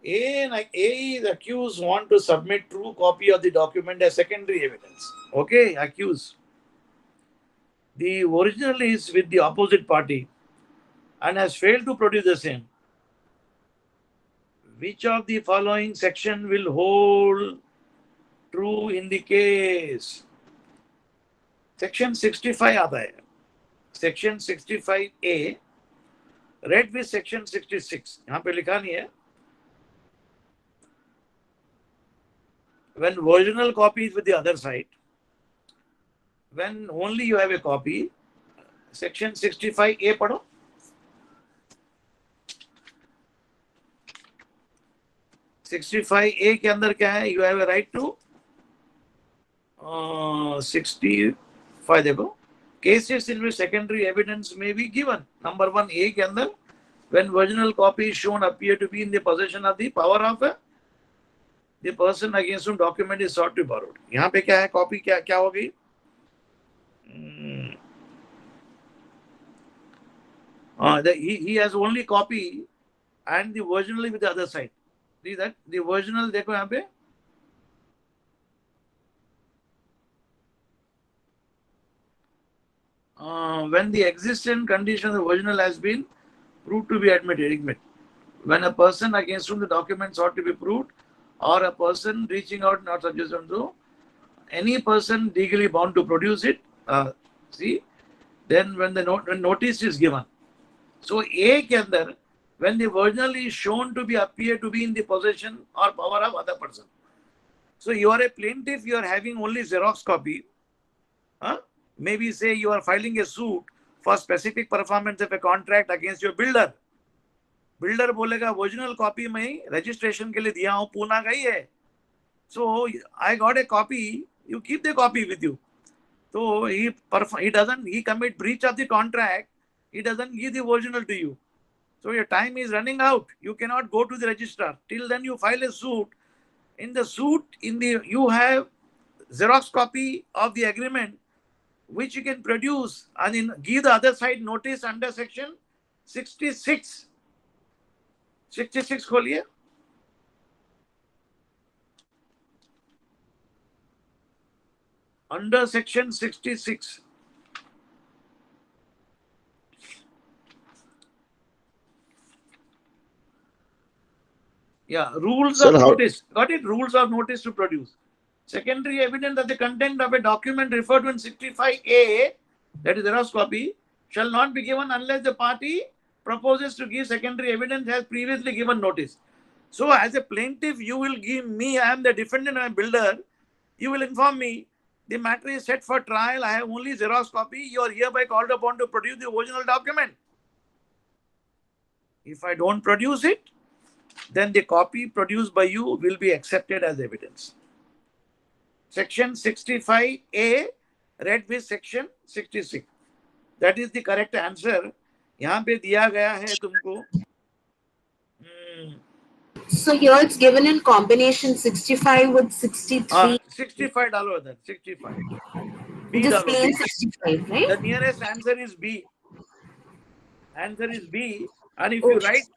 Speaker 2: A is accused want to submit true copy of the document as secondary evidence. Okay, accused. The original is with the opposite party and has failed to produce the same. Which of the following section will hold true in the case? Section 65 आता है. Section 65A read with section 66. यहाँ पे लिखा नहीं है. When original copy is with the other side, when only you have a copy, section 65A पढ़ो. A के अंदर क्या है? You have a right to 65 देखो. Cases in which secondary evidence may be given. Number 1 A के अंदर, when original copy is shown appear to be in the possession of the power of the person against whom document is sought to be borrowed. यहाँ पे क्या है? Copy क्या हो गई? He has only copy and the original with the other side. See that? The original देखो यहाँ पे. When the existing condition of the original has been proved to be admitted. When a person against whom the documents ought to be proved, or a person reaching out not suggestion to any person legally bound to produce it, See, then when when notice is given. So A के अंदर, when the original is shown to be appear to be in the possession or power of other person. So you are a plaintiff, you are having only Xerox copy. Maybe say you are filing a suit for specific performance of a contract against your builder. Builder बोलेगा original copy में registration के लिए दिया हूँ, पूना का ही है. So I got a copy, you keep the copy with you. So he commit breach of the contract, he doesn't give the original to you. So your time is running out. You cannot go to the registrar. Till then you file a suit. In the suit, you have Xerox copy of the agreement, which you can produce and give the other side notice under section 66. 66 खोलिए. Under section 66. Yeah, rules
Speaker 1: Sir,
Speaker 2: of
Speaker 1: how?
Speaker 2: notice. Got it? Rules of notice to produce. Secondary evidence that the content of a document referred to in 65A, that is Xerox copy, shall not be given unless the party proposes to give secondary evidence has previously given notice. So as a plaintiff, you will give me, I am the defendant and builder, you will inform me, the matter is set for trial, I have only Xerox copy, you are hereby called upon to produce the original document. If I don't produce it, then the copy produced by you will be accepted as evidence. Section 65A read with section 66. That is the correct answer. यहाँ पे दिया गया है तुमको.
Speaker 5: So here it's given in combination 65 with 63.
Speaker 2: 65 डालो इधर. 65. B
Speaker 5: Just
Speaker 2: डालो.
Speaker 5: plain
Speaker 2: B.
Speaker 5: 65, right?
Speaker 2: The nearest answer is B. Answer is B. And if
Speaker 5: Oh.
Speaker 2: you write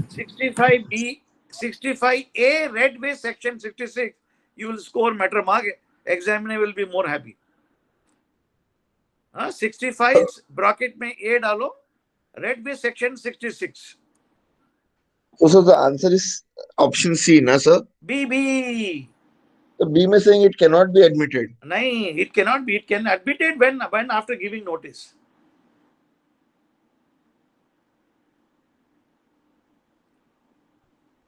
Speaker 2: 65B, 65A read with section 66, you will score matter mark. Examiner will be more happy. 65 bracket में A डालो. Read with section 66.
Speaker 1: So the answer is option C, na sir?
Speaker 2: B.
Speaker 1: The B में saying it cannot be admitted.
Speaker 2: नहीं, it cannot be. It can admit it when after giving notice.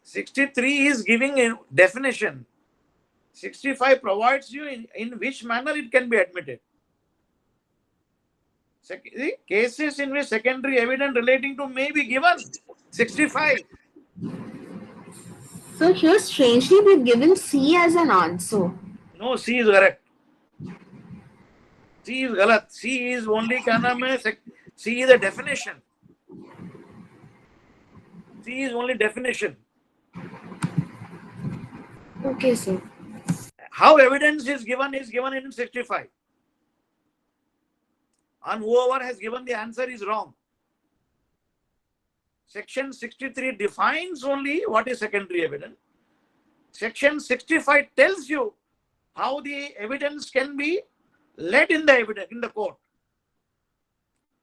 Speaker 2: (63) is giving a definition. 65 provides you in which manner it can be admitted. Cases in which secondary evidence relating to may be given. 65.
Speaker 5: So here strangely we've given C as an answer.
Speaker 2: No, C is correct. C is galat. C is only क्या नाम है? C is a definition. C is only definition.
Speaker 5: Okay, sir.
Speaker 2: How evidence is given in 65. And whoever has given the answer is wrong. Section 63 defines only what is secondary evidence. Section 65 tells you how the evidence can be led in the court.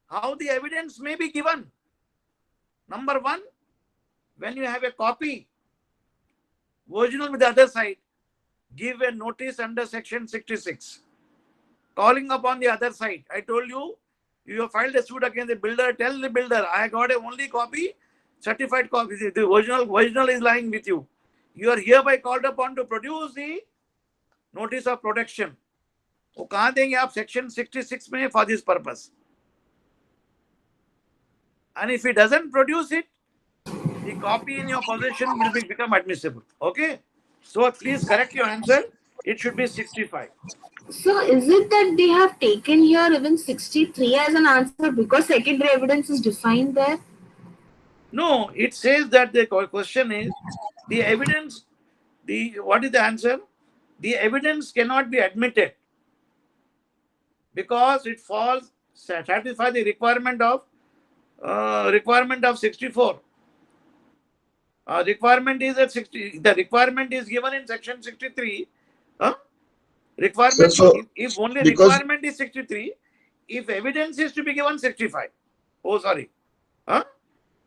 Speaker 2: How the evidence may be given. Number one, when you have a copy, original with the other side, give a notice under section 66. Calling upon the other side. I told you, you have filed a suit against the builder. Tell the builder, I got a only copy, certified copy. The original is lying with you. You are hereby called upon to produce the notice of protection. वो कहाँ देंगे आप? Section 66 में for this purpose. And if he doesn't produce it, the copy in your possession will become admissible. Okay? So please correct your answer. It should be 65.
Speaker 5: So is it that they have taken here even 63 as an answer because secondary evidence is defined there?
Speaker 2: No, it says that the question is the evidence, what is the answer? The evidence cannot be admitted because it falls, satisfy the requirement of 64. Requirement is at 60. The requirement is given in section 63. Requirement,
Speaker 1: So
Speaker 2: if only
Speaker 1: because
Speaker 2: requirement is 63, if evidence is to be given 65. Oh, sorry.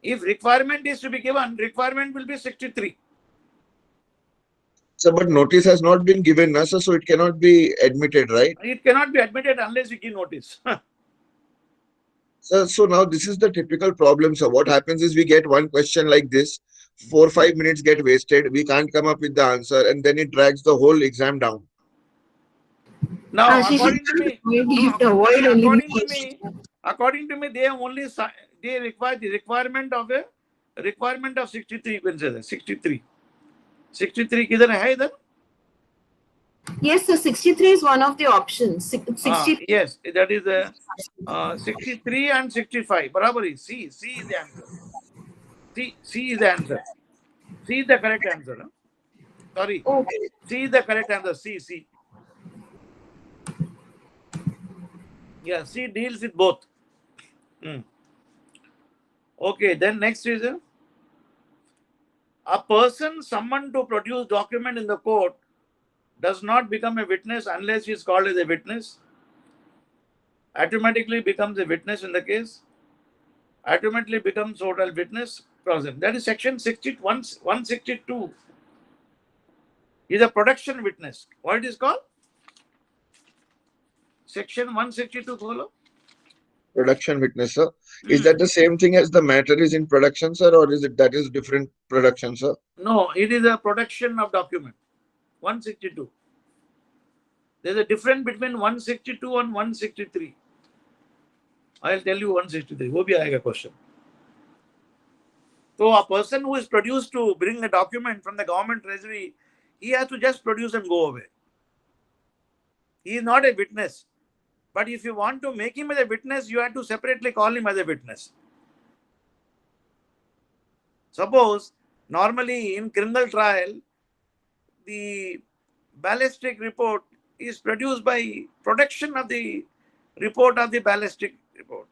Speaker 2: If requirement is to be given, requirement will be 63.
Speaker 1: so but notice has not been given, na sir, so it cannot be admitted, right?
Speaker 2: It cannot be admitted unless you give notice.
Speaker 1: So now this is the typical problem. So what happens is we get one question like this, 4 5 minutes get wasted. We can't come up with the answer, and then it drags the whole exam down.
Speaker 2: Now,
Speaker 5: Ashish,
Speaker 2: according to me,
Speaker 5: you
Speaker 2: no,
Speaker 5: have to avoid only the
Speaker 2: according to me, they only they require the requirement of 63. You can say that 63. 63 किधर है इधर?
Speaker 5: Yes, so 63 is one of the options. 60.
Speaker 2: Yes, that is 63 and 65. बराबर. C is the answer. C is the answer. C is the correct answer. Huh? Sorry,
Speaker 5: Okay.
Speaker 2: C is the correct answer. C. Yeah, C deals with both. Hmm. Okay, then next is a person summoned to produce document in the court does not become a witness unless he is called as a witness. Automatically becomes a witness in the case. Automatically becomes total witness. That is section 162. Is a production witness. What it is called? Section 162. Follow.
Speaker 1: Production witness, sir. Is that the same thing as the matter is in production, sir, or is it that is different production, sir?
Speaker 2: No, it is a production of document. 162. There's a difference between 162 and 163. I'll tell you 163. वो भी आएगा question. So a person who is produced to bring a document from the government treasury, he has to just produce and go away. He is not a witness. But if you want to make him as a witness, you have to separately call him as a witness. Suppose, normally in criminal trial, the ballistic report is produced by production of the report of the ballistic report.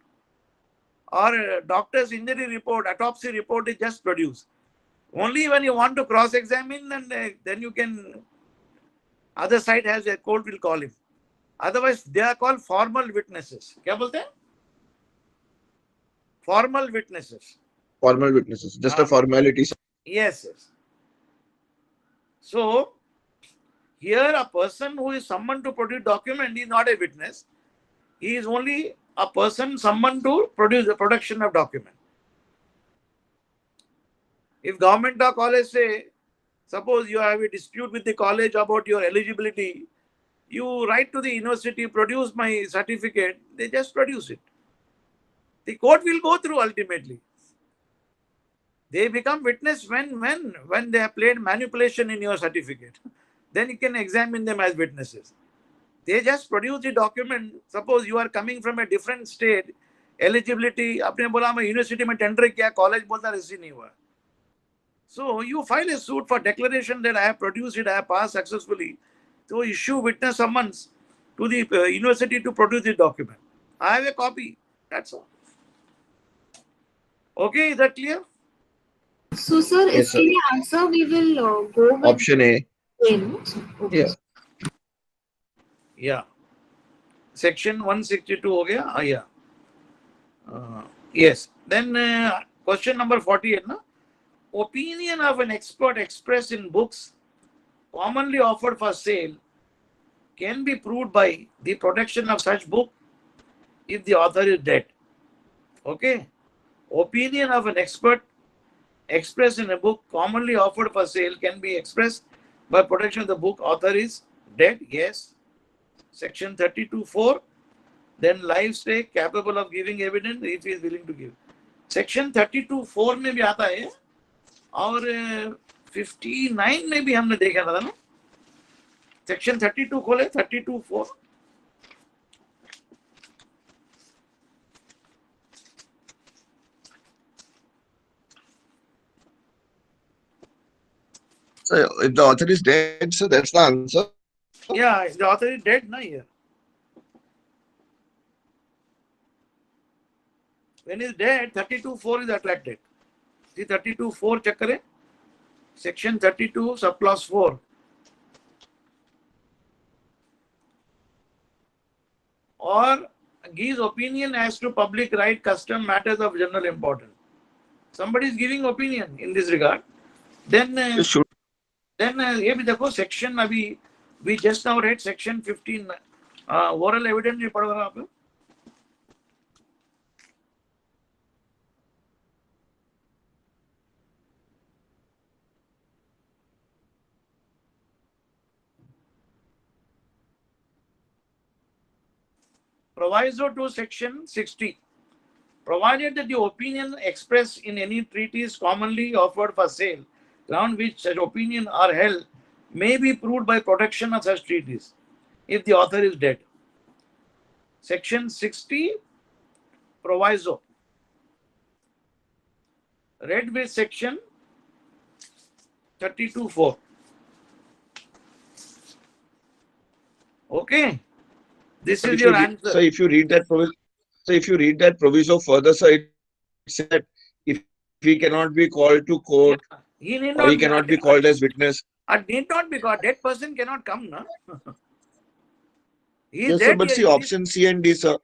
Speaker 2: Or a doctor's injury report, autopsy report is just produced. Only when you want to cross-examine, then you can, other side has a court will call him. Otherwise, they are called formal witnesses. क्या बोलते हैं? Formal witnesses.
Speaker 1: Formal witnesses, just a formality, sir.
Speaker 2: Yes. So, here a person who is summoned to produce document is not a witness. He is only a person summoned to produce the production of document. If government or college say, suppose you have a dispute with the college about your eligibility, you write to the university, produce my certificate, they just produce it. The court will go through ultimately. They become witness when they have played manipulation in your certificate. Then you can examine them as witnesses. They just produce the document. Suppose you are coming from a different state, eligibility, आपने बोला मैं university में tender किया, college बोलता receive नहीं हुआ. So you file a suit for declaration that I have produced it, I have passed successfully. So issue witness summons to the university to produce the document. I have a copy. That's all. Okay, is that clear?
Speaker 5: So, sir,
Speaker 1: Yes, sir.
Speaker 5: the answer we will go with
Speaker 1: Option A.
Speaker 5: Okay.
Speaker 1: Yeah.
Speaker 2: Yeah. Section 162 हो गया? Yeah. Yes. Then question number 48. Na? Opinion of an expert expressed in books commonly offered for sale can be proved by the production of such book if the author is dead. Okay. Opinion of an expert expressed in a book commonly offered for sale can be expressed by production of the book author is dead. Yes. Section 32(4). Then live stake capable of giving evidence if he is willing to give. Section 32(4) में भी आता है और 59 में भी हमने देखा था ना. Section 32 खोले 32(4).
Speaker 1: So if the author is dead, so that's the answer.
Speaker 2: Yeah, the author is dead na here. When he is dead, 32(4) is attracted. See 32(4) check करें. Section 32 subclause 4. Or gives opinion as to public right, custom, matters of general importance. Somebody is giving opinion in this regard. Then ये भी देखो section अभी we just now read section 15 oral evidence भी पढ़ रहा आप. Proviso to section 60. Provided that the opinion expressed in any treatise commonly offered for sale, ground which such opinion are held, may be proved by protection of such treatise, if the author is dead. Section 60, proviso. Read with section 32(4). Okay. This
Speaker 1: But
Speaker 2: is
Speaker 1: if you
Speaker 2: your answer.
Speaker 1: so if you read that proviso further, so it says that if he cannot be called to court
Speaker 2: Yeah.
Speaker 1: or he
Speaker 2: He need
Speaker 1: cannot
Speaker 2: not
Speaker 1: be
Speaker 2: be.
Speaker 1: called as witness.
Speaker 2: Need not be because dead person cannot come, na. He is
Speaker 1: Yes, sir.
Speaker 2: dead
Speaker 1: But
Speaker 2: here.
Speaker 1: see option C and D, sir.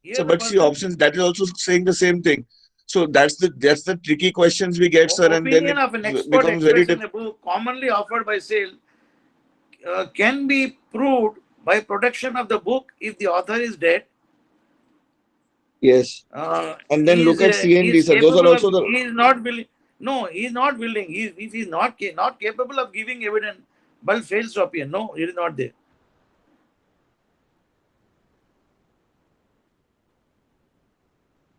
Speaker 2: Here
Speaker 1: So,
Speaker 2: the
Speaker 1: but see
Speaker 2: person.
Speaker 1: options that is also saying the same thing. So that's the tricky questions we get, sir, and then
Speaker 2: Opinion
Speaker 1: it
Speaker 2: of an expert
Speaker 1: becomes very
Speaker 2: expressed in a book commonly offered by sale can be proved by protection of the book if the author is dead.
Speaker 1: yes. And then look at C
Speaker 2: He
Speaker 1: and D,
Speaker 2: is
Speaker 1: sir. Those are
Speaker 2: capable of.
Speaker 1: also the
Speaker 2: He is not willing. No, he is not willing. He is not capable of giving evidence, but fails to appear. No, he is not there.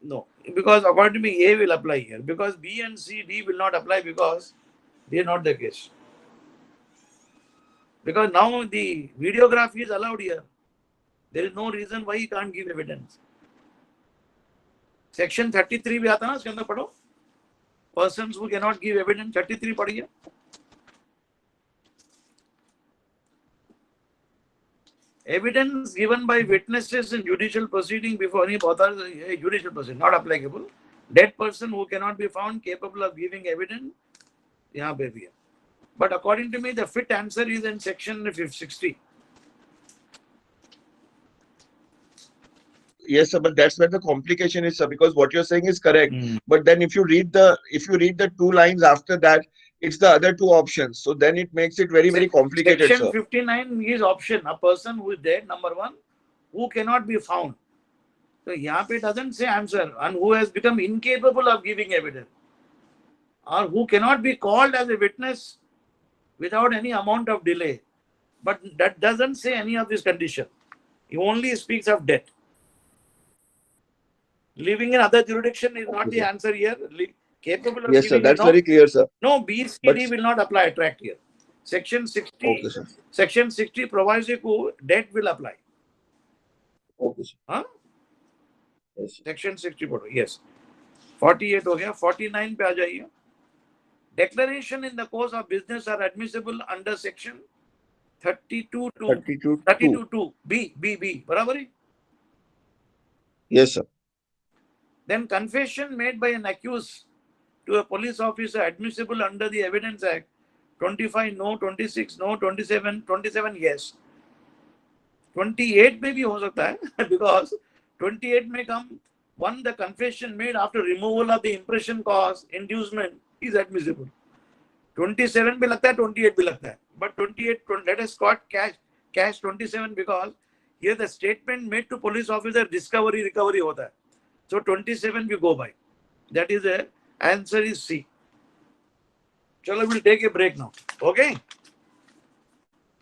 Speaker 2: No, because according to me, A will apply here. Because B and C, D will not apply because they are not the case. Because now the videography is allowed here. There is no reason why he can't give evidence. Section 33 भी आता ना उसके अंदर पढ़ो. Persons who cannot give evidence, 33 पढ़िए. Evidence given by witnesses in judicial proceeding before any author, judicial proceeding, not applicable. Dead person who cannot be found capable of giving evidence, यहाँ पे भी है. But according to me, the fit answer is in section 60.
Speaker 1: yes, sir. But that's where the complication is, sir. Because what you're saying is correct. But then if you read the two lines after that, it's the other two options. So then it makes it very, very complicated,
Speaker 2: Section
Speaker 1: sir.
Speaker 2: 59 is option. A person who is dead, number one, who cannot be found. So यहाँ पे doesn't say answer, and who has become incapable of giving evidence, or who cannot be called as a witness without any amount of delay. But that doesn't say any of this condition. He only speaks of death. Living in other jurisdiction is not the answer here. Capable of
Speaker 1: Yes, sir.
Speaker 2: giving,
Speaker 1: That's very clear, sir.
Speaker 2: no, B, C,
Speaker 1: But
Speaker 2: D will not apply attract here. Section 60,
Speaker 1: okay, sir.
Speaker 2: section 60 provides you debt will apply.
Speaker 1: Okay, sir.
Speaker 2: Huh?
Speaker 1: Yes, sir.
Speaker 2: Section 60 पढ़ो. Yes. 48 हो गया. 49 पे आ जाइए. Declaration in the course of business are admissible under section 32(2). B. बराबर है?
Speaker 1: Yes, sir.
Speaker 2: Then confession made by an accused to a police officer admissible under the Evidence Act. 25 no, 26 no, 27 yes. 28 में भी हो सकता है because 28 may come one the confession made after removal of the impression cause inducement is admissible. 27 भी लगता है, 28 भी लगता है. But 28, let us cash 27 because here the statement made to police officer recovery होता है. So 27 we go by. That is the answer is C. Chalo, we'll take a break now. Okay?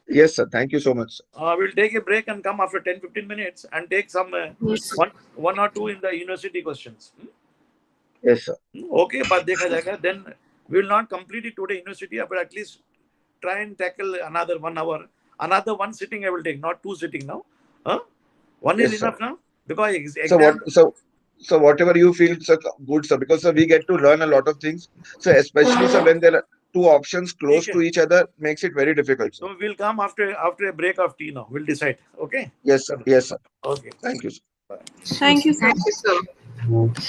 Speaker 1: Yes, sir. Thank you so much, sir.
Speaker 2: We'll take a break and come after 10-15 minutes and take some one or two in the university questions.
Speaker 1: Yes, sir.
Speaker 2: Okay, but देखा जाएगा. Then we will not complete it today university, but at least try and tackle another 1 hour. Another one sitting I will take, not two sitting now. One
Speaker 1: Yes,
Speaker 2: is
Speaker 1: sir.
Speaker 2: enough now because
Speaker 1: So
Speaker 2: exam.
Speaker 1: so whatever you feel, sir, good, sir, because sir, we get to learn a lot of things. So especially, sir, when there are two options close to each other, makes it very difficult, sir.
Speaker 2: So we'll come after a break of tea now. We'll decide. Okay?
Speaker 1: Yes, sir. Yes, sir.
Speaker 2: Okay.
Speaker 1: Thank you, sir.
Speaker 2: Bye.
Speaker 3: Thank you, sir.
Speaker 5: Thank you, sir.